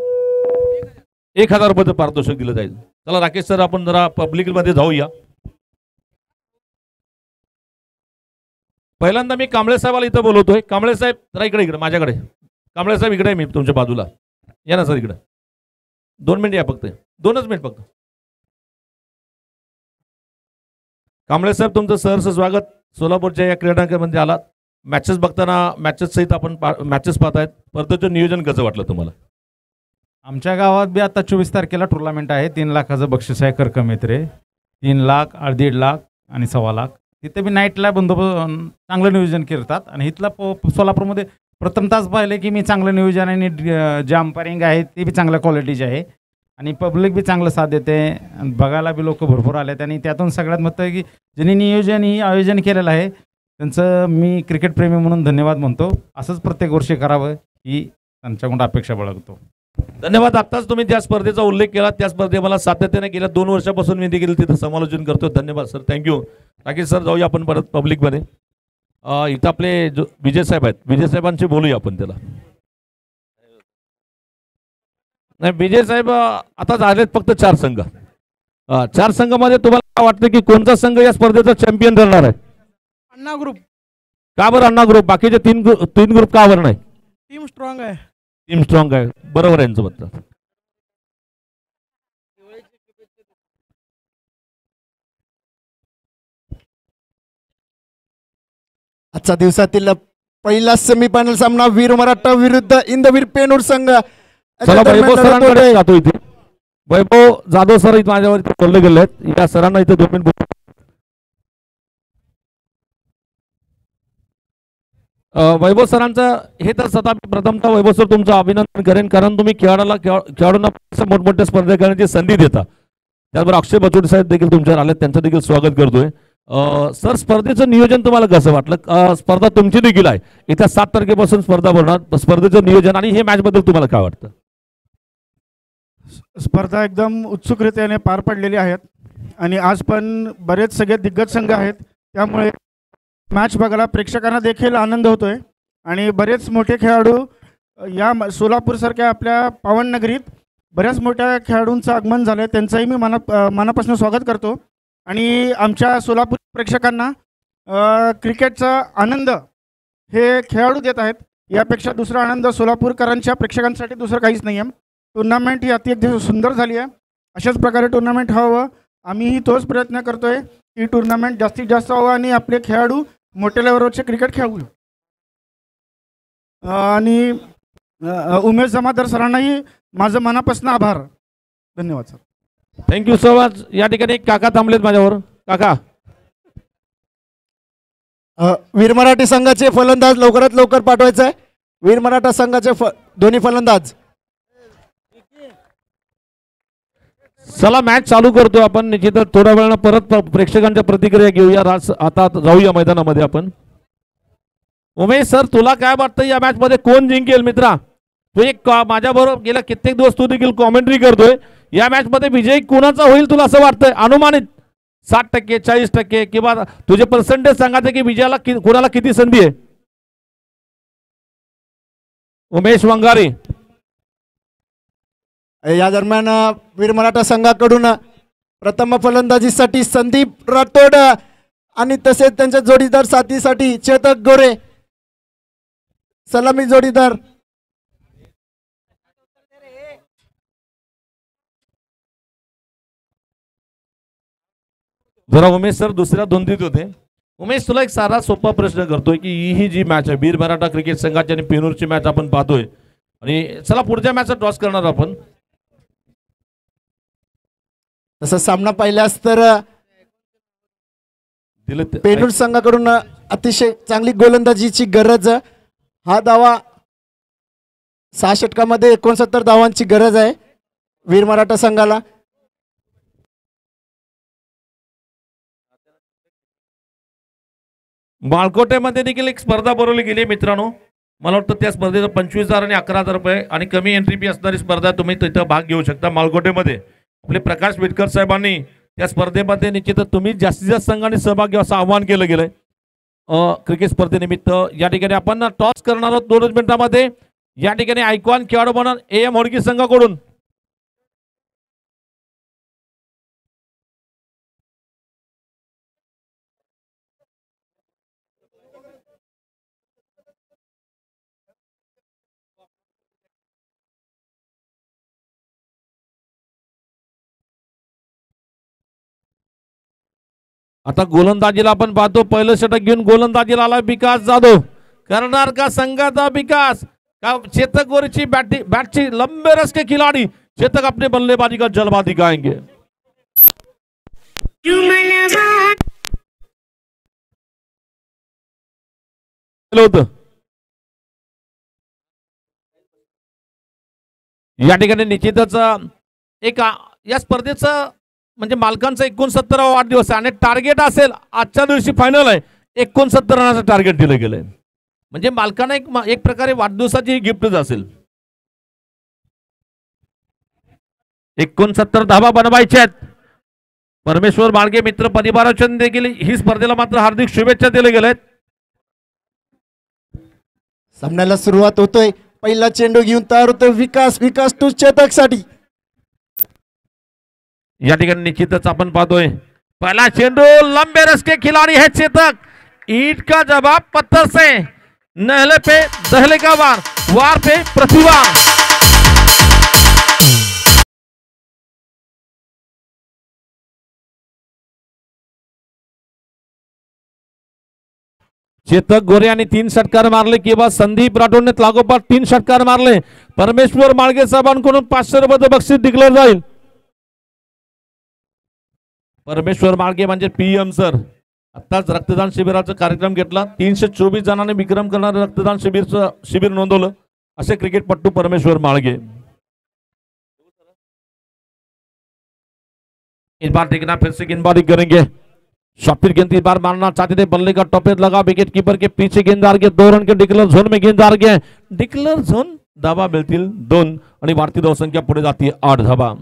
1000 रुपये पारितोषिक दिलं जाईल। चला राकेश सर, आपण जरा पब्लिक मध्ये जाऊया। पहिल्यांदा मी कांबळे साहेबाला इथं बोलवतोय। कांबळे साहेब जरा इकडे माझ्याकडे। कांबळे साहेब इकडे, मी तुमच्या बाजूला या ना सर, इकडे 2 मिनिट या, फक्त 2च मिनिट फक्त। कांबळे साहेब, तुमचं सहर्ष स्वागत सोलापूरच्या या क्रीडांगणामध्ये आलात। मॅचेस बघताना मॅचेस सहित आपण मॅचेस पाहतायत, स्पर्धेचं नियोजन कसं वाटलं तुम्हाला? आमच्या गावात बी आता 24 तारखेला टुर्नामेंट आहे। 3 लाखाचं बक्षीस आहे करकमित्रे, 3 लाख, 1.5 लाख आणि 1.25 लाख। तिथे बी नाईटला बंदोबस्त चांगलं नियोजन करतात आणि इथला सोलापूरमध्ये प्रथमताच पाहिलं की मी चांगलं नियोजन आणि जे अंपायरिंग आहे ते बी चांगल्या क्वालिटीचे आहे आणि पब्लिक बी चांगलं साथ देते, बघायला बी लोक भरपूर आलेत आणि त्यातून सगळ्यात महत्त्व आहे की ज्यांनी नियोजन ही आयोजन केलेलं आहे त्यांचं मी क्रिकेटप्रेमी म्हणून धन्यवाद म्हणतो। असंच प्रत्येक वर्षी करावं ही त्यांच्याकडून अपेक्षा बाळगतो। धन्यवाद। आताच तुम्ही ज्या स्पर्धेचा उल्लेख केला त्या स्पर्धे मला सातत्याने गेल्या 2 वर्षापासून मी देखील तिथं समालोचन करतो। धन्यवाद सर, थँक्यू। राकेश सर, जाऊया आपण परत पब्लिक मध्ये। इथं आपले विजय साहेब आहेत, विजय साहेबांशी बोलूया आपण। त्याला नाही, विजय साहेब आता झालेत फक्त 4 संघ। 4 संघामध्ये तुम्हाला काय वाटतं की कोणता संघ या स्पर्धेचा चॅम्पियन ठरणार आहे? अण्णा ग्रुप। का बरं अण्णा ग्रुप? बाकीचे 3 ग्रुप का बरं नाही? टीम स्ट्रॉंग आहे। टीम स्ट्रॉंग आहे, बरोबर आहे यांचं मत। आजच्या दिवसातील पहिला सेमीफायनल सामना वीर मराठा विरुद्ध इंदवीर पेनूर संघ। चला वैभव सरांकडे जातो। इथे वैभव जाधव सर इथे माझ्यावर बोलले गेले आहेत, या सरांना इथे 2 मिनिट। वैभव सरांचं हे तर स्वतः प्रथमतः वैभव सर तुमचं अभिनंदन करेन, कारण तुम्ही खेळाडूंना मोठमोठ्या स्पर्धा करण्याची संधी देता। त्याचबरोबर अक्षय बचोटे साहेब देखील तुमच्यावर आले, त्यांचं देखील स्वागत करतोय। सर, स्पर्धेचं नियोजन तुम्हाला कसं वाटलं? स्पर्धा तुमची देखील आहे, येत्या 7 तारखेपासून स्पर्धा भरणार। स्पर्धेचं नियोजन आणि हे मॅच बद्दल तुम्हाला काय वाटतं? स्पर्धा एकदम उत्सुकरित्याने पार पडलेली आहेत आणि आज पण बरेच सगळे दिग्गज संघ आहेत, त्यामुळे मॅच बघायला प्रेक्षकांना देखील आनंद होतोय आणि बरेच मोठे खेळाडू या सोलापूरसारख्या आपल्या पावननगरीत बऱ्याच मोठ्या खेळाडूंचं आगमन झालं आहे, त्यांचंही मी मनापासून स्वागत करतो आणि आमच्या सोलापूर प्रेक्षकांना क्रिकेटचा आनंद हे खेळाडू देत आहेत। यापेक्षा दुसरा आनंद सोलापूरकरांच्या प्रेक्षकांसाठी दुसरं काहीच नाही आहे। टुर्नामेंट ही अतिशय सुंदर झाली आहे, अशाच प्रकारे टुर्नामेंट व्हावं, आम्हीही तोच प्रयत्न करतोय की टुर्नामेंट जास्तीत जास्त व्हावं आणि आपले खेळाडू मोठ्या लेवलवरचे क्रिकेट खेळू। आणि उमेश जमादार सरांनाही माझं मनापासून आभार, धन्यवाद सर। Thank you so much. या ठिकाणी एक काका थांबलेत माझ्यावर। काका, वीर मराठी संघाचे फलंदाज लवकरात लवकर पाठवायचं आहे। वीर मराठा संघाचे दोन्ही फलंदाज। चला मॅच चालू करतो आपण। निश्चितच थोड्या वेळानं परत प्रेक्षकांच्या प्रतिक्रिया घेऊया। आता जाऊया मैदानामध्ये आपण। उमेश सर, तुला काय वाटतं या मॅच मध्ये कोण जिंकेल मित्रा? तू एक माझ्याबरोबर गेल्या कित्येक दिवस तू देखील कॉमेंट्री करतोय. या मॅच मध्ये विजय कुणाचा होईल तुला असं वाटतंय? अनुमानित 60%, 40% किंवा तुझे पर्सेंटेज सांगायचे की विजयाला कुणाला किती संधी आहे? उमेश वंगारी. या दरम्यान वीर मराठा संघाकडून प्रथम फलंदाजीसाठी संदीप राठोड आणि तसेच त्यांच्या जोडीदार साथीसाठी चेतक गोरे सलामी जोडीदार. जरा उमेश सर दुसऱ्या दोंदीत होते. उमेश तुला एक सारा सोपा प्रश्न करतोय की ही जी मॅच आहे वीर मराठा क्रिकेट संघाची आणि पेनूरची मॅच आपण पाहतोय आणि चला पुढच्या मॅचचा टॉस करणार आपण. तसा सामना पाहिल्यास तर दिलं पेनूर संघाकडून अतिशय चांगली गोलंदाजीची गरज. हा धावा 6 षटकामध्ये 69 धावांची गरज आहे वीर मराठा संघाला. माळकोटेमध्ये देखील एक स्पर्धा भरवली गेली मित्रांनो. मला वाटतं त्या स्पर्धेचं 25,000 आणि 11,000 रुपये आणि कमी एंट्री फी असणारी स्पर्धा तुम्ही तिथं भाग घेऊ शकता. माळकोटेमध्ये आपले प्रकाश विटकर साहेबांनी त्या स्पर्धेमध्ये निश्चितच तुम्ही जास्तीत जास्त संघाने सहभाग घ्या असं आवाहन केलं गेलंय. क्रिकेट स्पर्धेनिमित्त या ठिकाणी आपण टॉस करणार आहोत 2 मिनिटांमध्ये. या ठिकाणी आयकॉन खेळाडू म्हणून AM होडकी संघाकडून आता गोलंदाजीला आपण पाहतो. पहिलं षटक घेऊन गोलंदाजीला आला विकास जाधव. करणार का संघाचा विकास? का चेतक गोरेची बॅटची लंबे रस के खिलाड़ी चेतक अपने बल्लेबाजी का जलवा दिखाएंगे. या ठिकाणी निश्चितच एक या स्पर्धेचं म्हणजे मालकांचा 69वा वाढदिवस आहे आणि टार्गेट असेल आजच्या दिवशी फायनल आहे 69 रनाचं टार्गेट दिलं गेलंय. म्हणजे मालकांना एक प्रकारे वाढदिवसाची गिफ्टच असेल. 69 धावा बनवायच्या आहेत. परमेश्वर माळगे मित्र परिवाराच्या देखील ही स्पर्धेला मात्र हार्दिक शुभेच्छा दिल्या गेल्यात. सामन्याला सुरुवात होतोय. पहिला चेंडू घेऊन तयार होतोय विकास टू चेतक साठी. या ठिकाणी निश्चितच आपण पाहतोय पहला चेंडू लंबे रस के खिलाड़ी है चेतक. ईट का जवाब पत्थर से. नहले पे दहले का वार पे प्रतिभा. चेतक गोरे यांनी 3 षटकार मारले किंवा संदीप राठोडने लागोपाठ 3 षटकार मारले. परमेश्वर माळगे साहेबांकडून 500 रुपये बक्षीस डिक्लेअर जाईल. परमेश्वर माळगे म्हणजे PM सर आताच रक्तदान शिबिराचा कार्यक्रम घेतला. 324 जणांनी विक्रम करणारे रक्तदान शिबिर नोंदवलं असे क्रिकेटपट्टू परमेश्वर माळगे. इस बार देखना फिर से गेंदबाजी करेंगे. शॉपिर गेंद इस बार मारना चाहते थे. बल्ले का टॉपेज लगा विकेट कीपर के पीछे गेंददार के 2 रन के डिक्लेअर झोन में गेंददार के डिक्लेअर झोन धावा मिळतील 2 आणि भारतीय धावसंख्या पुढे जाते 8 धावा.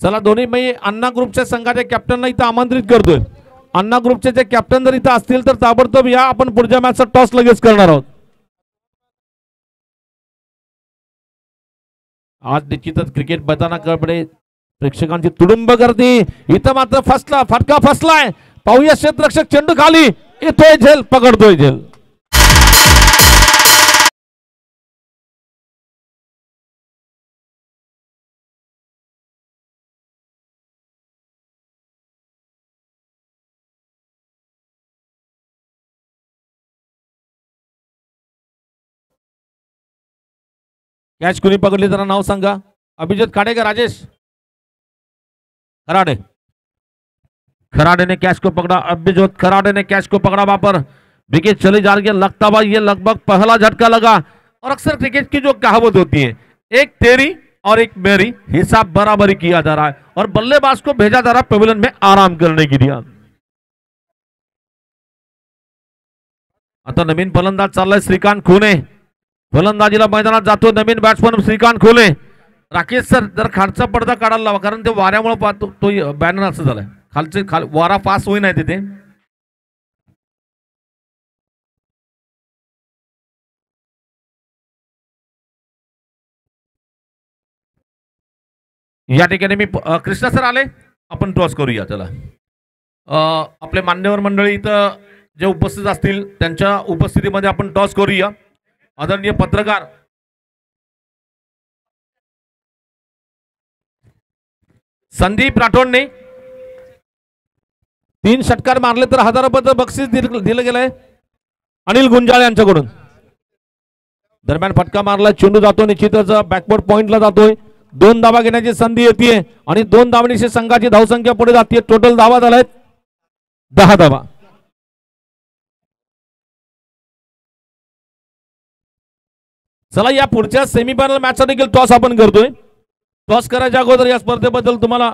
चला दोन्ही मी अन्ना ग्रुपच्या संघाच्या कॅप्टनला इथं आमंत्रित करतोय. अन्ना ग्रुपचे जे कॅप्टन जर इथं असतील तर ताबडतोब या. आपण पुढच्या मॅचचा टॉस लगेच करणार आहोत. आज निश्चितच क्रिकेट मैदानाकडे प्रेक्षकांची तुडुंब गर्दी. इथं मात्र फटका फसलाय. पाहूया क्षेत्ररक्षक चेंडू खाली येतोय झेल पकडतोय झेल. कॅच कुणी पकडली जरा नाव सांगा. अभिजित खाडे का राजेश खराडे? खराडे ने कैच को पकड़ा. अभिजीत खराडे ने कैच को पकड़ा. वहां पर विकेट चली जा रही है. लगता भाई ये लगभग पहला झटका लगा. और अक्सर क्रिकेट की जो कहावत होती है एक तेरी और एक मेरी हिसाब बराबरी किया जा रहा है और बल्लेबाज को भेजा जा रहा है पेविलियन में आराम करने के लिए. आता नवीन फलंदाज चाललाय श्रीकांत खुने. फलंदाजीला मैदानात जातो नवीन बॅट्समन श्रीकांत खोले. राकेश सर जर खालचा पडदा काढायला लावा, कारण ते वाऱ्यामुळे पाहतो तो बॅनर असं झालाय, वारा पास होईना तिथे. या ठिकाणी मी कृष्णा सर आले, आपण टॉस करूया. चला आपले मान्यवर मंडळी इथं जे उपस्थित असतील त्यांच्या उपस्थितीमध्ये आपण टॉस करूया. आदरणीय पत्रकार संदीप राठोडने 3 षटकार मारले तर 1000 रुपयाचं बक्षीस दिलं गेलंय अनिल गुंजाळ यांच्याकडून. दरम्यान फटका मारला, चेंडू जातो निश्चितच बॅकवर्ड पॉइंटला जातोय. 2 धावा घेण्याची संधी येते आणि 2 धावांची संघाची धावसंख्या पुढे जाते. टोटल धावा झाल्यात 10 धावा. चला या पुढच्या सेमीफायनल मॅचचा देखील टॉस आपण करतोय. टॉस करायच्या अगोदर या स्पर्धेबद्दल तुम्हाला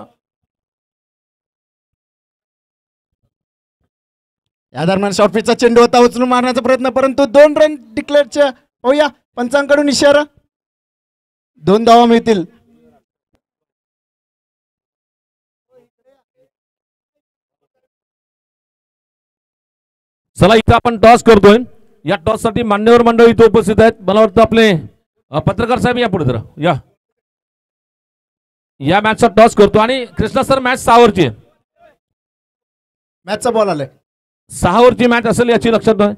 या दरम्यान शॉर्टपिचचा चेंडू होता उचलून मारण्याचा प्रयत्न, परंतु 2 रन डिक्लेअरच्या होऊया. पंचांकडून इशारा, 2 धावा मिळतील. चला इथं आपण टॉस करतोय. या टॉस साठी मान्यवर मंडळी इथं उपस्थित आहेत. मला वाटतं आपले पत्रकार साहेब या पुढे जरा या मॅचचा टॉस करतो. आणि कृष्णा सर मॅच 6 ओव्हरची आहे. मॅचचा बॉल आलाय. 6 ओव्हरची मॅच असेल याची लक्षात नाही.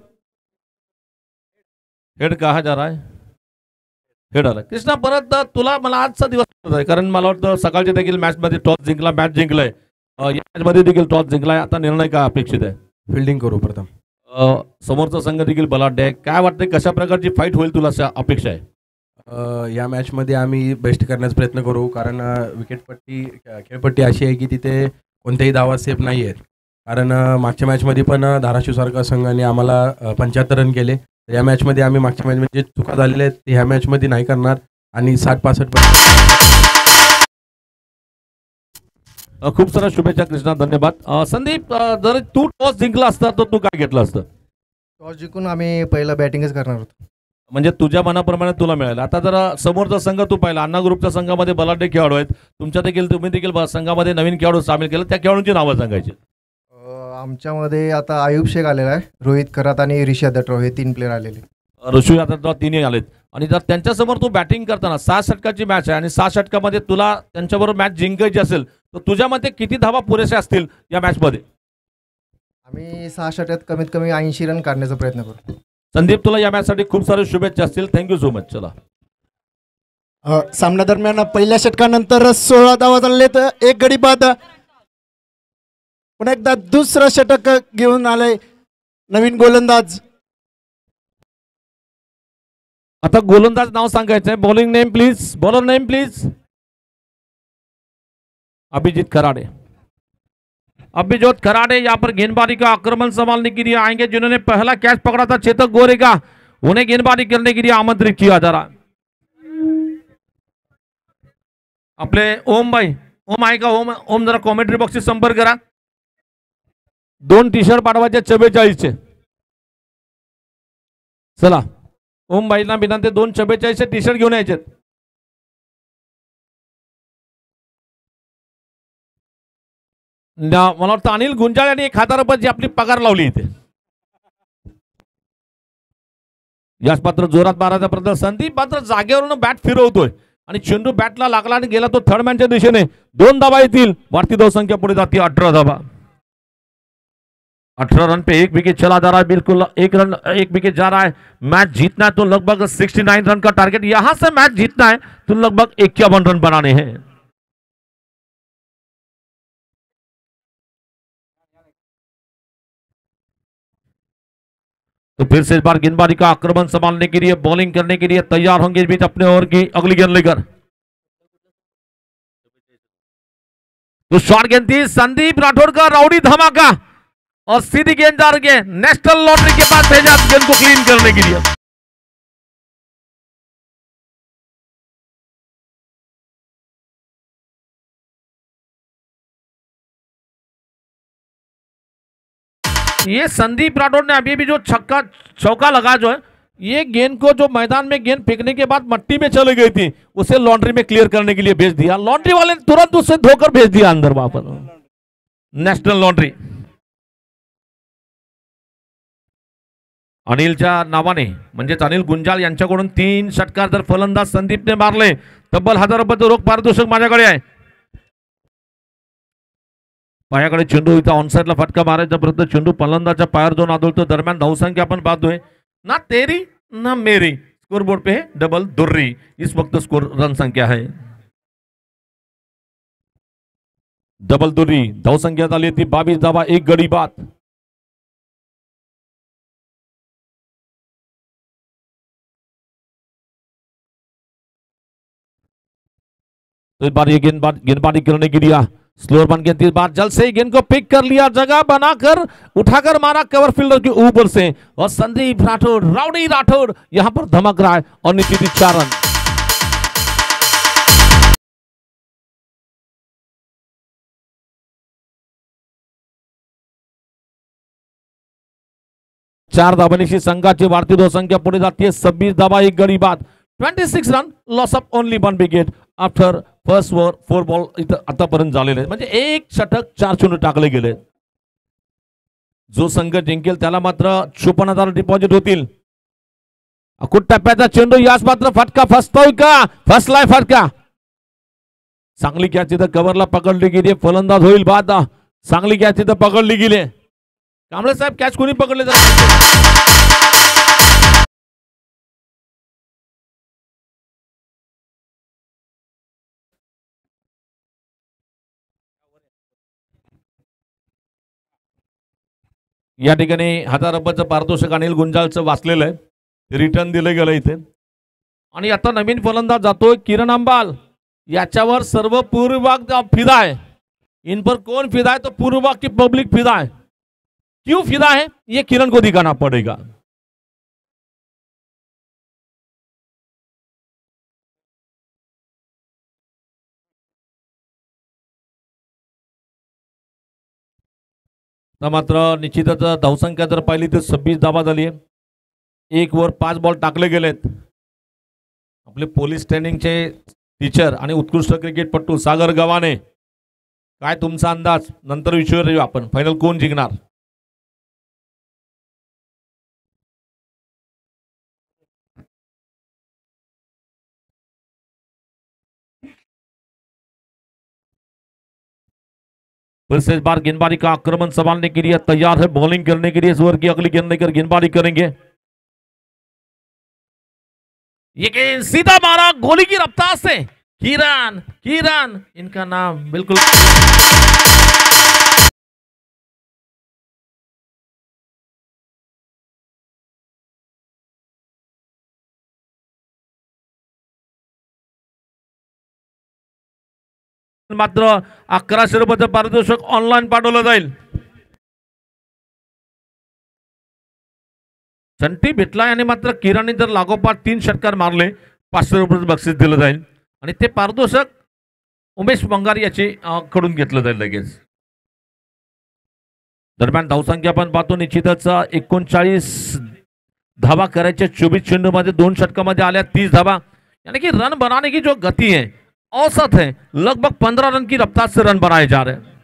हेड कहा जा रहा है, हेड आला. कृष्णा परत तुला मला आजचा दिवस आहे, कारण मला वाटतं सकाळच्या देखील मॅच मध्ये टॉस जिंकला, मॅच जिंकलाय. या मॅच मध्ये देखील टॉस जिंकलाय. आता निर्णय काय अपेक्षित आहे? फिल्डिंग करू प्रथम. समोरचा संघ देखील बलाढ्य आहे. काय वाटतंय कशा प्रकारची फाईट होईल तुला अपेक्षा आहे? या मॅचमध्ये आम्ही बेस्ट करण्याचा प्रयत्न करू, कारण खेळपट्टी अशी आहे की तिथे कोणत्याही धावा सेफ नाही आहेत. कारण मागच्या मॅचमध्ये पण धाराशिवसारखा संघाने आम्हाला 75 रन केले. तर या मॅचमध्ये आम्ही मागच्या मॅचमध्ये जे चुका झालेल्या आहेत ते ह्या मॅचमध्ये नाही करणार आणि 60-65. खूप साऱ्या शुभेच्छा कृष्णा, धन्यवाद. संदीप जर तू टॉस जिंकला असता तर तू काय घेतलं असतं? टॉस जिंकून आम्ही पहिला बॅटिंगच करणार होतो. म्हणजे तुझ्या मनाप्रमाणे तुला मिळालं. आता जर समोरचा संघ तू पाहिला, अण्णा ग्रुपच्या संघामध्ये बलाढ्य खेळाडू आहेत, तुमच्या देखील तुम्ही देखील संघामध्ये नवीन खेळाडू सामील केलं, त्या खेळाडूंची नावं सांगायची. आमच्यामध्ये आता आयुब शेख आलेला आहे, रोहित करात आणि ऋषी दटराव हे 3 प्लेअर आलेले. ऋषी आता 3 आलेत. आणि जर त्यांच्यासमोर तू बॅटिंग करताना 6 षटकाची मॅच आहे आणि 6 षटकामध्ये तुला त्यांच्याबरोबर मॅच जिंकायची असेल तर तुझ्या मते किती धावा पुरेशा असतील या मॅच मध्ये? आम्ही 6 षटकात कमीत कमी 80 रन काढण्याचा प्रयत्न करू. संदीप तुला या मॅच साठी खूप सारे शुभेच्छा असतील. Thank you so much. चला सामना दरम्यान पहिल्या षटकानंतर 16 धावा झाले तर 1 गडी बाद. पुन्हा एकदा दुसरं षटक घेऊन आलंय नवीन गोलंदाज. आता गोलंदाज नाव सांगायचंय. Bowling name please, bowler name please. Abhijit Kharade. Abhijit Kharade यहाँ पर गेंदबाजी का आक्रमण संभालने के लिए आएंगे. जिन्होंने पहला कैच पकड़ा था चेतक गोरे का, उन्हें गेंदबाजी करने के लिए आमंत्रित किया जा रहा. आपले ओम भाई, ओम आहे का? ओम जरा कॉमेंट्री बॉक्सशी संपर्क करा. 2 टी-शर्ट पाठवायचे 44चे. चला ओम भाईला विनंती, 2 44चे टी-शर्ट घेऊन यायचे. मला वाटतं अनिल गुंजाळ यांनी 1000 रुपयाची आपली पगार लावली इथे. याच पात्र जोरात मारायचा प्रयत्न. संदीप मात्र जागेवरून बॅट फिरवतोय आणि चेंडू बॅटला लागला आणि गेला तो थर्ड मॅनच्या दिशेने. 2 धावा येतील. वाढती धावसंख्या पुढे जाते 18 धावा. 18 रन पे 1 विकेट चला जा रहा है. बिल्कुल 1 विकेट जा रहा है. मैच जीतना है तो लगभग 69 रन का टारगेट. यहां से मैच जीतना है तो लगभग 51 रन बनाने हैं. तो फिर से इस बार गेंदबाजी का आक्रमण संभालने के लिए, बॉलिंग करने के लिए तैयार होंगे इस बीच अपने ओवर की अगली गेंद लेकर. तो शॉर्ट गेंद थी संदीप राठौड़ का राउडी धमाका और सीधी गेंद जा रही है. नेशनल लॉटरी के पास भेजा गेंद को क्लीन करने के लिए. ये संदीप राठौड़ ने अभी भी जो चौका लगा जो है ये गेंद को जो मैदान में गेंद फेंकने के बाद मट्टी में चली गई थी उसे लॉन्ड्री में क्लियर करने के लिए भेज दिया, लॉन्ड्री वाले ने तुरंत उसे धोकर भेज दिया अंदर वहां पर, नॅशनल लॉन्ड्री। अनिलच्या नावाने म्हणजेच अनिल गुंजाळ यांच्याकडून 3 षटकार जर फलंदाज संदीपने मारले तब्बल 1000 रुपये रोख पारितोषिक माझ्याकडे आहे। पायाकडे चेंडू, इथं ऑनसाइडला फटका मारायचा प्रयत्न, चेंडू फलंदाजच्या पायावर जाऊन आदळतो। दरम्यान धावसंख्या आपण पाहतोय ना तेरी ना मेरी, स्कोरबोर्ड पे डबल दुर्री, इस वक्त स्कोर रन संख्या है डबल दुर्री। धावसंख्या झाली ती 22 धावा 1 गडी बाद। तो इस बार ये गेंदबाजी करने के लिए स्लोअर बन गेंद, इस बार जल्द से ही गेंद को पिक कर लिया, जगह बनाकर उठाकर मारा कवर फील्डर के ऊपर से, और संदीप राठौड़, राउडी राठौड़ यहां पर धमक रहा है और निश्चित 4 रन। चार धाबांची संघाची वाढती धावसंख्या पुढे जाते 26 धाबा 1 गडी बाद, 26 run, loss of only 1 wicket after first over 4 ball इथं आतापर्यंत झालेले, म्हणजे 1 षटक 4 चेंडू टाकले गेले। जो संघ जिंकेल त्याला मात्र 54,000 डिपॉझिट होतील। अकुट टप्प्याचा चेंडू, यास मात्र फटका फसतोय का? फसलाय फटका, चांगली कॅच इथं कव्हरला पकडली गेली, फलंदाज होईल बाद। चांगली कॅच इथं पकडली गेली, कांबळे साहेब कॅच कोणी पकडले या ठिकाणी 1000 रुपयाचं पारितोषिक अनिल गुंजाळचं वाचलेलं आहे, रिटर्न दिलं गेलं इथे। आणि आता नवीन फलंदाज जातोय किरण अंबाल, याच्यावर सर्व पूर्व विभाग फिदा है, इन पर कौन फिदा है? तो पूर्व विभाग की पब्लिक फिदा है। क्यों फिदा है ये किरण को दिखाना पड़ेगा। मात्र निश्चितच धावसंख्या जर पाहिली तर 26 धावा झाली आहे, 1 ओव्हर 5 बॉल टाकले गेलेत। आपले पोलीस ट्रेनिंगचे टीचर आणि उत्कृष्ट क्रिकेटपटू सागर गव्हाणे, काय तुमचा अंदाज? नंतर विचारूया आपण फायनल कोण जिंकणार। फिर से इस बार गेंदबाजी का आक्रमण संभालने के लिए तैयार है, बॉलिंग करने के लिए इस ओवर की अगली गेंद लेकर गेंदबाजी करेंगे। ये गेंद सीधा मारा गोली की रफ्तार से, किरण, किरण इनका नाम बिल्कुल मात्र 1100 रुपयाचं पारितोषिक ऑनलाईन पाठवलं जाईल। चंटी भेटला आणि मात्र किरणने जर लागोपाठ 3 षटकार मारले 500 रुपयाचं बक्षीस दिलं जाईल आणि ते पारितोषिक उमेश बंगारी याचे कडून घेतलं जाईल लगेच। दरम्यान धावसंख्या आपण पाहतो निश्चितच 39 धावा करायच्या 24 चेंडू मध्ये 2 षटकामध्ये आल्या 30 धावा, यानी कि रन बनाने की जो गति है औसत है, लगभग 15 रन की रफ्तार से रन बनाए जा रहे हैं।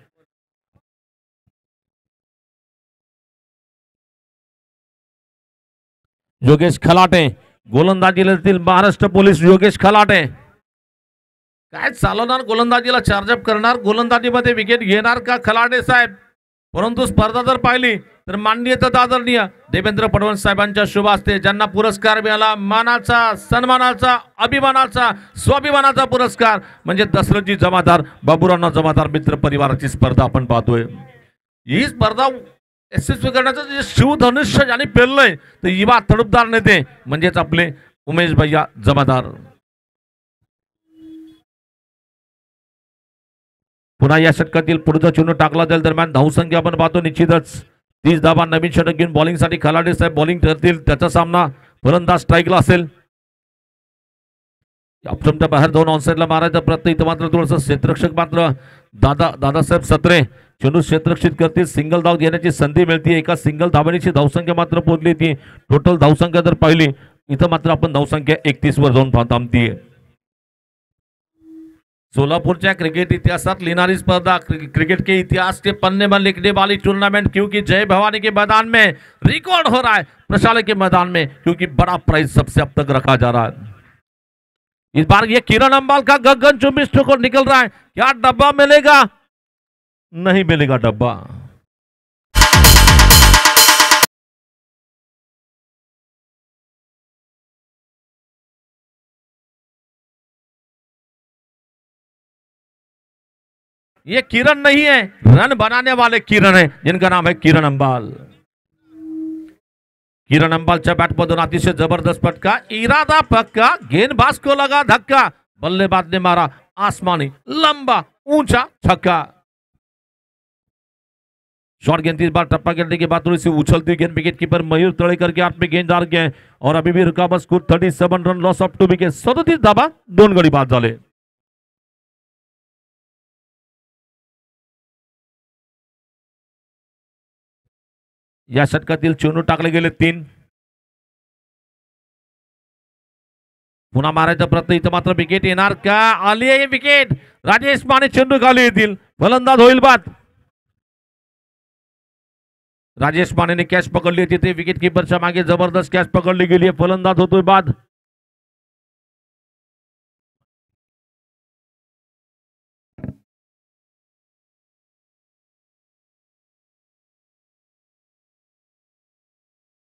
योगेश खलाटे गोलंदाजीला महाराष्ट्र पोलीस, योगेश खलाटे काय चालवणार, गोलंदाजीला चार्जअप करणार, गोलंदाजीमध्ये विकेट घेणार का खलाटे साहेब? परंतु स्पर्धा जर पाहिली तर माननीय तथा आदरणीय देवेंद्र फडणवीस साहेबांच्या शुभ हस्ते ज्यांना पुरस्कार मिळाला, मानाचा, सन्मानाचा, अभिमानाचा, स्वाभिमानाचा पुरस्कार म्हणजे दशरथजी जमादार, बाबूराव जमादार मित्र परिवाराची स्पर्धा आपण पाहतोय। ही स्पर्धा यशस्वी करण्याचं जे शिवधनुष्य ज्यांनी पेललंय तर युवा तडफदार नेते म्हणजेच आपले उमेश भैया जमादार। पुन्हा या षटकातील पुढचा चेंडू टाकला जाईल। दरम्यान धावसंख्या आपण पाहतो निश्चितच 30 धावा। नवीन षटक घेऊन बॉलिंग साठी खलाटे साहेब बॉलिंग करतील, त्याचा सामना फलंदाज स्ट्राईकला असेल। ऑप्शनच्या बाहेर जाऊन ऑनसाइडला मारायचा प्रयत्न, इथं मात्र थोडंसं क्षेत्ररक्षक मात्र दादासाहेब सत्रे चेंडू क्षेत्ररक्षित करते, सिंगल धाव घेण्याची संधी मिळते. एका सिंगल धावणीची धावसंख्या मात्र पोहोचली ती. टोटल धावसंख्या जर पाहिली इथं मात्र आपण धावसंख्या 31 वर जाऊन थांबतीये. सोलापुरच्या क्रिकेट इतिहासात लिहिणारी स्पर्धा, क्रिकेट के इतिहास के पन्ने में लिखने वाली टूर्नामेंट, क्योंकि जय भवानी के मैदान में रिकॉर्ड हो रहा है, प्रशाले के मैदान में, क्योंकि बड़ा प्राइज सबसे अब तक रखा जा रहा है. इस बार ये किरण अंबाल का गगन चुंबी स्ट्रोक निकल रहा है. क्या डब्बा मिलेगा? नहीं मिलेगा डब्बा. ये किरण नहीं है, रन बनाने वाले किरण है, जिनका नाम है किरण अंबाल. किरण अंबालच्या बॅटमधून अतिशय जबरदस्त फटका, इरादा पक्का, गेंदबाज को लगा धक्का, बल्लेबाज ने मारा आसमानी लंबा ऊंचा छक्का. शॉर्ट गेंद इस बार टप्पा गिरने के बाद थोड़ी सी उछलती गेंद विकेट कीपर मयूर तळेकर के हाथ में गेंद जा रही है और अभी भी रुका बस score 37 run, loss of 2 wicket. 37 धाबा, 2 गडी बाद झाले. या षटकातील चेंडू टाकले गेले 3. पुन्हा मारायचा प्रयत्न, इथं मात्र विकेट येणार का? आली आहे विकेट. राजेश माने चेंडू खाली येतील, फलंदाज होईल बाद. राजेश मानेने कॅच पकडली होती, ते विकेट किपरच्या मागे जबरदस्त कॅच पकडली गेली आहे, फलंदाज होतोय बाद.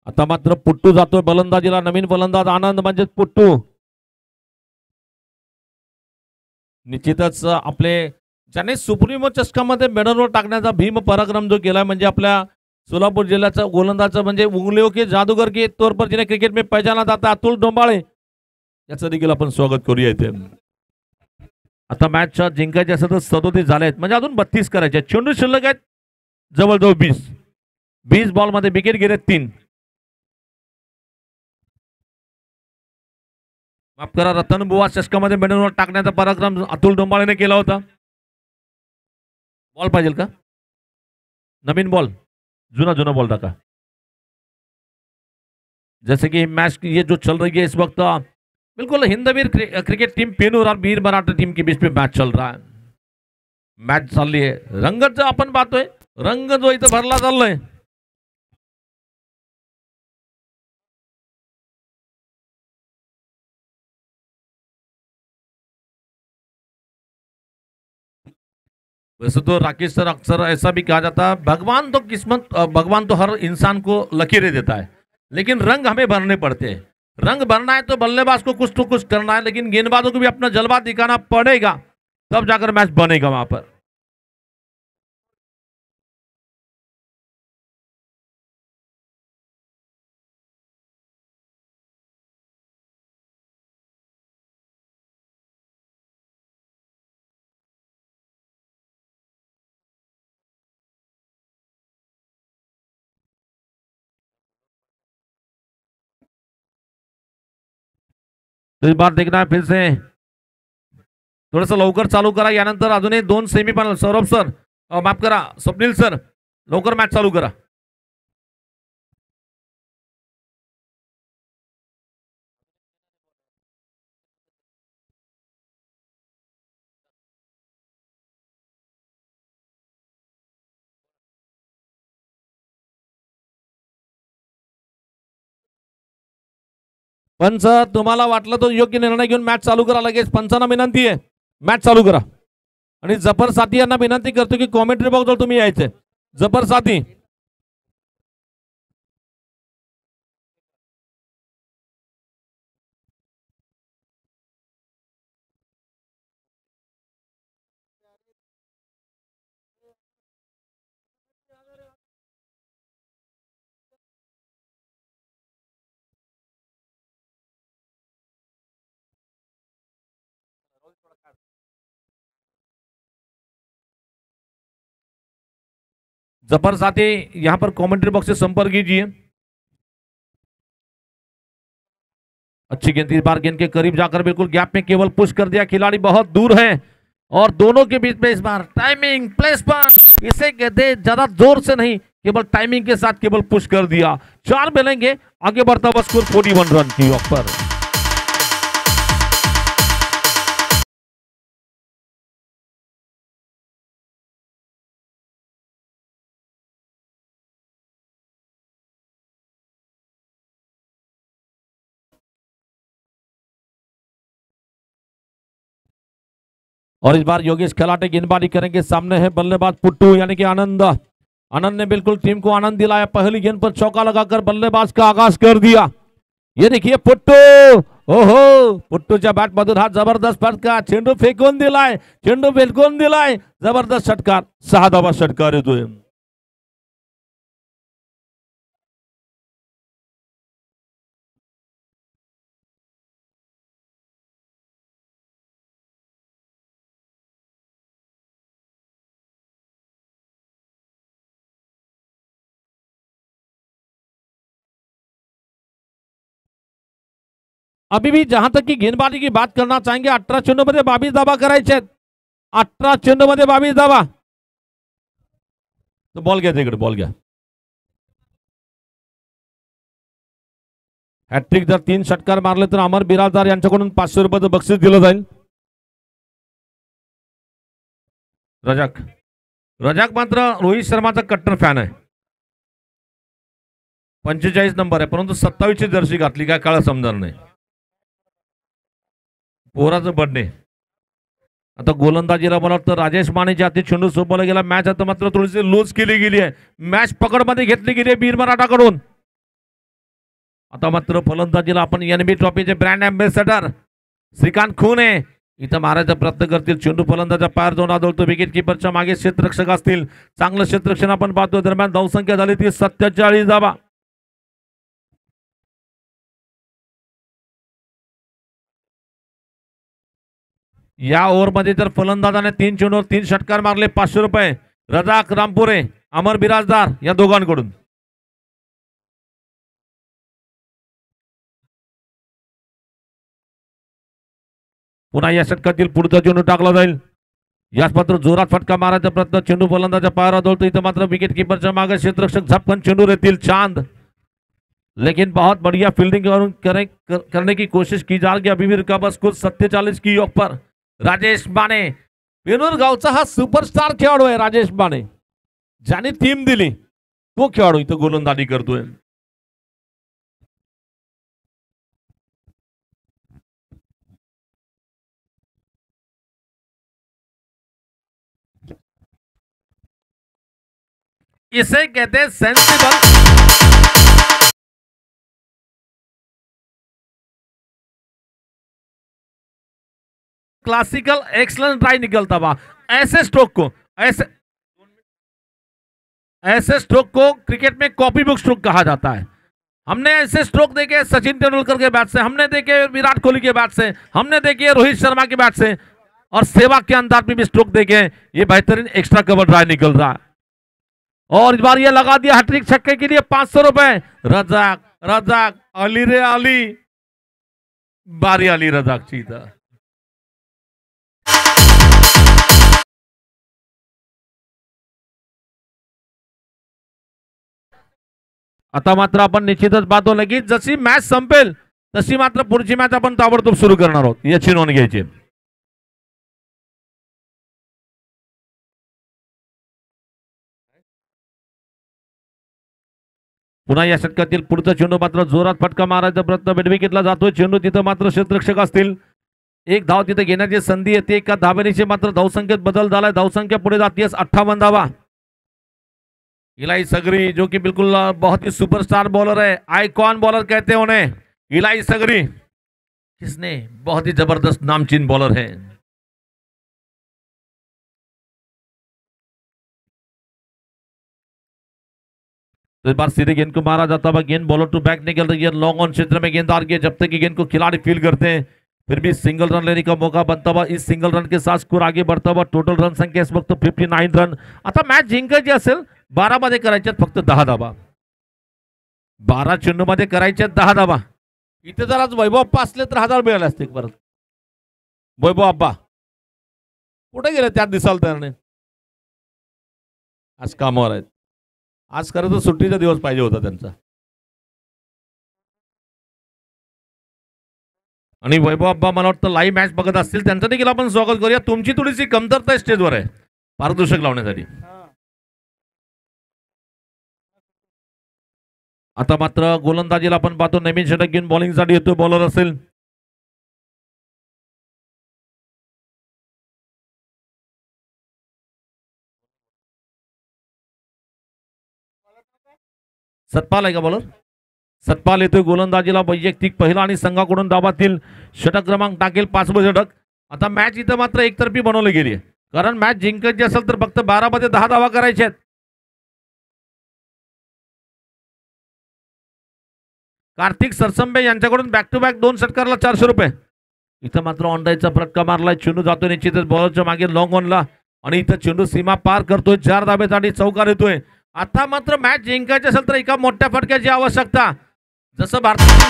आता मात्र पुट्टू जातोय फलंदाजीला, नवीन फलंदाज आनंद म्हणजे पुट्टू. निश्चितच आपले ज्याने सुप्रीमो चषकामध्ये मेडलवर टाकण्याचा भीम पराक्रम जो केलाय, म्हणजे आपल्या सोलापूर जिल्ह्याचा गोलंदाज म्हणजे उंगलियों के जादूगर के तौर पर जिन्हें क्रिकेट में पहचाना जाता है, अतुल डोंबाळे, याचं देखील आपण स्वागत करूया इथे. आता मॅच जिंकायचे असं तर 37 झाले आहेत, म्हणजे अजून 32 करायचे. चेंडू शिल्लक आहेत जवळजवळ 20 बॉल मध्ये विकेट गेले 3. माफ करा, रतन बुवा चषकामध्ये मेडलवर टाकण्याचा पराक्रम अतुल डोंबाळेने केला होता. बॉल पाहिजे का? नवीन बॉल, जुना बॉल टाका. जैसे कि मैच ये जो चल रही है इस वक्त, बिल्कुल हिंदवीर क्रिकेट टीम पेनूर और वीर मराठा टीम के बीच में मैच चल रहा है. मैच चालली आहे, रंगत जो आपण पाहतोय, रंग जो इथं भरला चाललोय. वैसे तो राकेश सर अक्सर ऐसा भी कहा जाता है, भगवान तो हर इंसान को लकीरें देता है, लेकिन रंग हमें भरने पड़ते हैं. रंग भरना है तो बल्लेबाज को कुछ तो कुछ करना है, लेकिन गेंदबाजों को भी अपना जलवा दिखाना पड़ेगा, तब जाकर मैच बनेगा वहां पर. तो इस बार देखना है फिर से, थोडंसं लवकर चालू करा. यानंतर अजूनही 2 सेमीफायनल. सौरभ सर, माफ करा, स्वप्नील सर, लवकर मॅच चालू करा. पंच, तुम्हाला वाटलं तो योग्य निर्णय घेऊन मॅच चालू करा लगेच. पंचांना विनंती आहे, मॅच चालू करा. आणि जफर साथी यांना विनंती करतो की कॉमेंट्री बॉक्सवर तुम्ही यायचे. जफर साथी, जफर साथी यहां पर कमेंट्री बॉक्स से संपर्क कीजिए. अच्छी गेंद, इस बार गेंद के करीब जाकर बिल्कुल गैप में केवल पुश कर दिया, खिलाड़ी बहुत दूर है. और दोनों के बीच में इस बार टाइमिंग प्लेसमेंट, इसे कहते हैं ज्यादा जोर से नहीं, केवल टाइमिंग के साथ केवल पुश कर दिया। 4 मिलेंगे, आगे बढ़ता हुआ स्कोर 41 रन की वक्त पर। और इस बार योगेश खिलाटे गेंदबाजी करेंगे। सामने है बल्लेबाज पुट्टू यानी कि आनंद। आनंद ने बिल्कुल टीम को आनंद दिलाया, पहली गेंद पर चौका लगाकर बल्लेबाज का आगाज कर दिया। ये देखिए पुट्टू, ओहो पुट्टूच्या बॅट मधून हा जबरदस्त फटका, चेंडू फेकून दिलाय, चेंडू फेकून दिलाय, जबरदस्त षटकार, 6 धावा षटकार येतोय। अभी भी जहां तक की गेंदबाजी की बात करना चाहेंगे, 18 चेंडूमध्ये 22 धावा करायचे आहेत। 18 चेंडूमध्ये 22 धावा। तो बॉल घ्या तिकडे, बॉल घ्या। हॅट्रिक जर 3 षटकार मारले तर अमर बिराजदार यांच्याकडून 500 रुपयाचं बक्षीस दिलं जाईल। रजाक मात्र रोहित शर्माचा कट्टर फॅन आहे। 45 नंबर आहे, परंतु 27 ची जर्सी घातली, काय काळ समजणार नाही। पोराचं बर्थडे। आता गोलंदाजीला मला वाटतं राजेश मानेच्या हाती चेंडू सोपवला गेला। मॅच आता मात्र थोडीशी लूज केली गेली आहे, मॅच पकडमध्ये घेतली गेली आहे वीर मराठाकडून। आता मात्र फलंदाजीला आपण एनबी ट्रॉफीचे ब्रँड अँबॅसेडर श्रीकांत खूने इथं मारायचा प्रयत्न करतील। चेंडू फलंदाजा पार जाऊन आदळतो, विकेट किपरच्या मागे क्षेत्ररक्षक असतील, चांगलं क्षेत्ररक्षण आपण पाहतो। दरम्यान धावसंख्या झाली ती 47 धावा। या ओव्हरमध्ये जर फलंदाजाने 3 चेंडूवर 3 षटकार मारले, 500 रुपये रजाक रामपुरे, अमर बिराजदार या दोघांकडून। पुन्हा या षटकातील पुढचा चेंडू टाकला जाईल। याच मात्र जोरात फटका मारायचा प्रयत्न, चेंडू फलंदाजा पायावर आदळतो। इथं मात्र विकेट कीपरच्या मागे क्षेत्ररक्षक झपकन चेंडू रहतील चांद, लेकिन बहुत बढ़िया फील्डिंग करने की कोशिश की जा रही है। अभी भी रुका बस स्कोर 47 की योग पर। राजेश माने पेनूर गावचा हा सुपरस्टार खेळाडू आहे। राजेश माने ज्याने टीम दिली तो खेळाडू इथं गोलंदाजी करतोय। इसे कहते हैं सेंसिबल क्लासिकल एक्सलेंट ट्राई निकलता हुआ। ऐसे स्ट्रोक को क्रिकेट में कॉपी बुक स्ट्रोक कहा जाता है। हमने ऐसे स्ट्रोक देखे सचिन तेंदुलकर के बैट से, हमने देखे विराट कोहली के बैट से, हमने देखे रोहित शर्मा के बैट से, और सेवा के अंदाज में भी स्ट्रोक देखे। ये बेहतरीन एक्स्ट्रा कवर ड्राइव निकल रहा है, और इस बार ये लगा दिया हैट्रिक छक्के के लिए 500 रुपए। रजाक अली रे अली, बारी अली रजाक ची इथं। आता मात्र आपण निश्चितच पाहतो, लगेच जशी मॅच संपेल तशी मात्र पुढची मॅच आपण ताबडतोब सुरू करणार आहोत, याची नोंद घ्यायची। पुन्हा या षटकातील पुढचा चेंडू मात्र जोरात फटका मारायचा प्रयत्न, मिडविकेटला जातोय चेंडू। तिथं मात्र क्षेत्ररक्षक असतील, एक धाव तिथे घेण्याची संधी येते। एका धावेची मात्र धावसंख्येत बदल झालाय, धावसंख्या पुढे जाते 58 धावा। इलाई सगरी जो कि बिल्कुल बहुत ही सुपरस्टार बॉलर है, आइकॉन बॉलर कहते हैं उन्हें, इलाई सगरी, किसने बहुत ही जबरदस्त नामचीन बॉलर है। तो इस बार सीधे गेंद को मारा जाता हुआ, गेंद बॉलर टू बैक निकल रही है, लॉन्ग ऑन क्षेत्र में गेंद आ रही है। जब तक कि गेंद को खिलाड़ी फील करते हैं फिर भी सिंगल रन लेने का मौका बनता हुआ। इस सिंगल रन के साथ स्कोर आगे बढ़ता हुआ। टोटल रन संख्या इस वक्त 59 रन। आता मॅच जिंकायची असेल 12 मध्ये करायच्यात फक्त 10 धावा, 12 चेंडू मध्ये करायच्यात 10 धावा। इथे जर आज वैभव अप्पा असले तर 1000 मिळाले असते परत। वैभव अप्पा कुठे गेले त्यात दिसाल तयार नाही. आज कामावर आहेत. आज खरं तर सुट्टीचा दिवस पाहिजे होता त्यांचा. आणि वैभव अब्बा मला वाटतं लाईव्ह मॅच बघत असतील त्यांचं देखील आपण स्वागत करूया. तुमची थोडीशी कमतरता स्टेजवर आहे पारदर्शक लावण्यासाठी. आता मात्र गोलंदाजीला आपण पाहतो नवीन षटक घेऊन बॉलिंगसाठी येतो बॉलर असेल सतपाल आहे का बॉलर. सतपाल येतोय गोलंदाजीला वैयक्तिक पहिला आणि संघाकडून धावातील षटक क्रमांक टाकेल 5वे षटक. आता मॅच इथं मात्र एकतर्फी बनवली गेली आहे कारण मॅच जिंकायची असेल तर फक्त 12 मध्ये 10 धावा करायच्या आहेत. कार्तिक सरसंबे यांच्याकडून बॅक टू बॅक 2 षटकारला 400 रुपये. इथं मात्र ऑनलाईनचा फटका मारलाय. चेंडू जातो निश्चितच बॉलरच्या मागे लॉंग ऑनला आणि इथं चेंडू सीमा पार करतोय. 4 धाब्यासाठी चौकार येतोय. आता मात्र मॅच जिंकायची असेल तर एका मोठ्या फटक्याची आवश्यकता. जसं भारतीय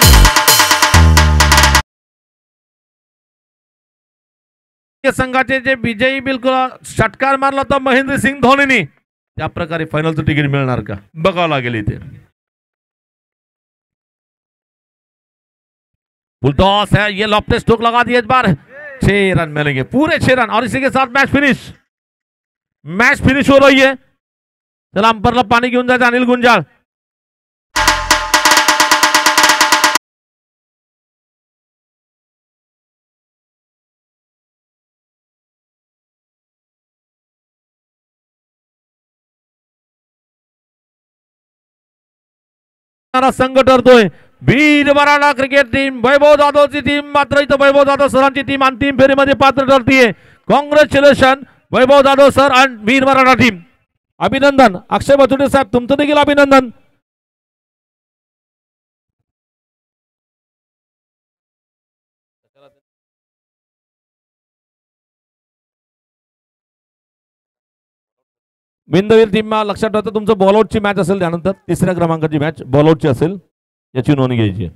संघाचे जे विजयी बिलकुल षटकार मारला होता महेंद्रसिंग धोनीनी त्या प्रकारे फायनलचं तिकीट मिळणार का बघावं लागेल. इथे बुलटॉस है, ये लॉफ्टे स्ट्रोक लगा दिए इस बार. 6 रन मिलेंगे, पूरे 6 रन और इसी के साथ मैच फिनिश हो रही है. चला अंपरला पाणी घेऊन जायचं अनिल गुंजाळ. संघ ठरतोय वीर मराठा क्रिकेट टीम. वैभव जाधवची टीम मात्र इथं वैभव जाधव सरांची टीम अंतिम फेरीमध्ये पात्र ठरतीये. कॉंग्रॅच्युलेशन वैभव जाधव सर आणि वीर मराठा टीम. अभिनंदन. अक्षय बचुटे साहेब तुमचं देखील अभिनंदन. विंदवीर टीम लक्षात ठेवता तुमचं बॉलआउटची मॅच असेल त्यानंतर 3ऱ्या क्रमांकाची मॅच बॉलआउटची असेल याची नोंद घ्यायची.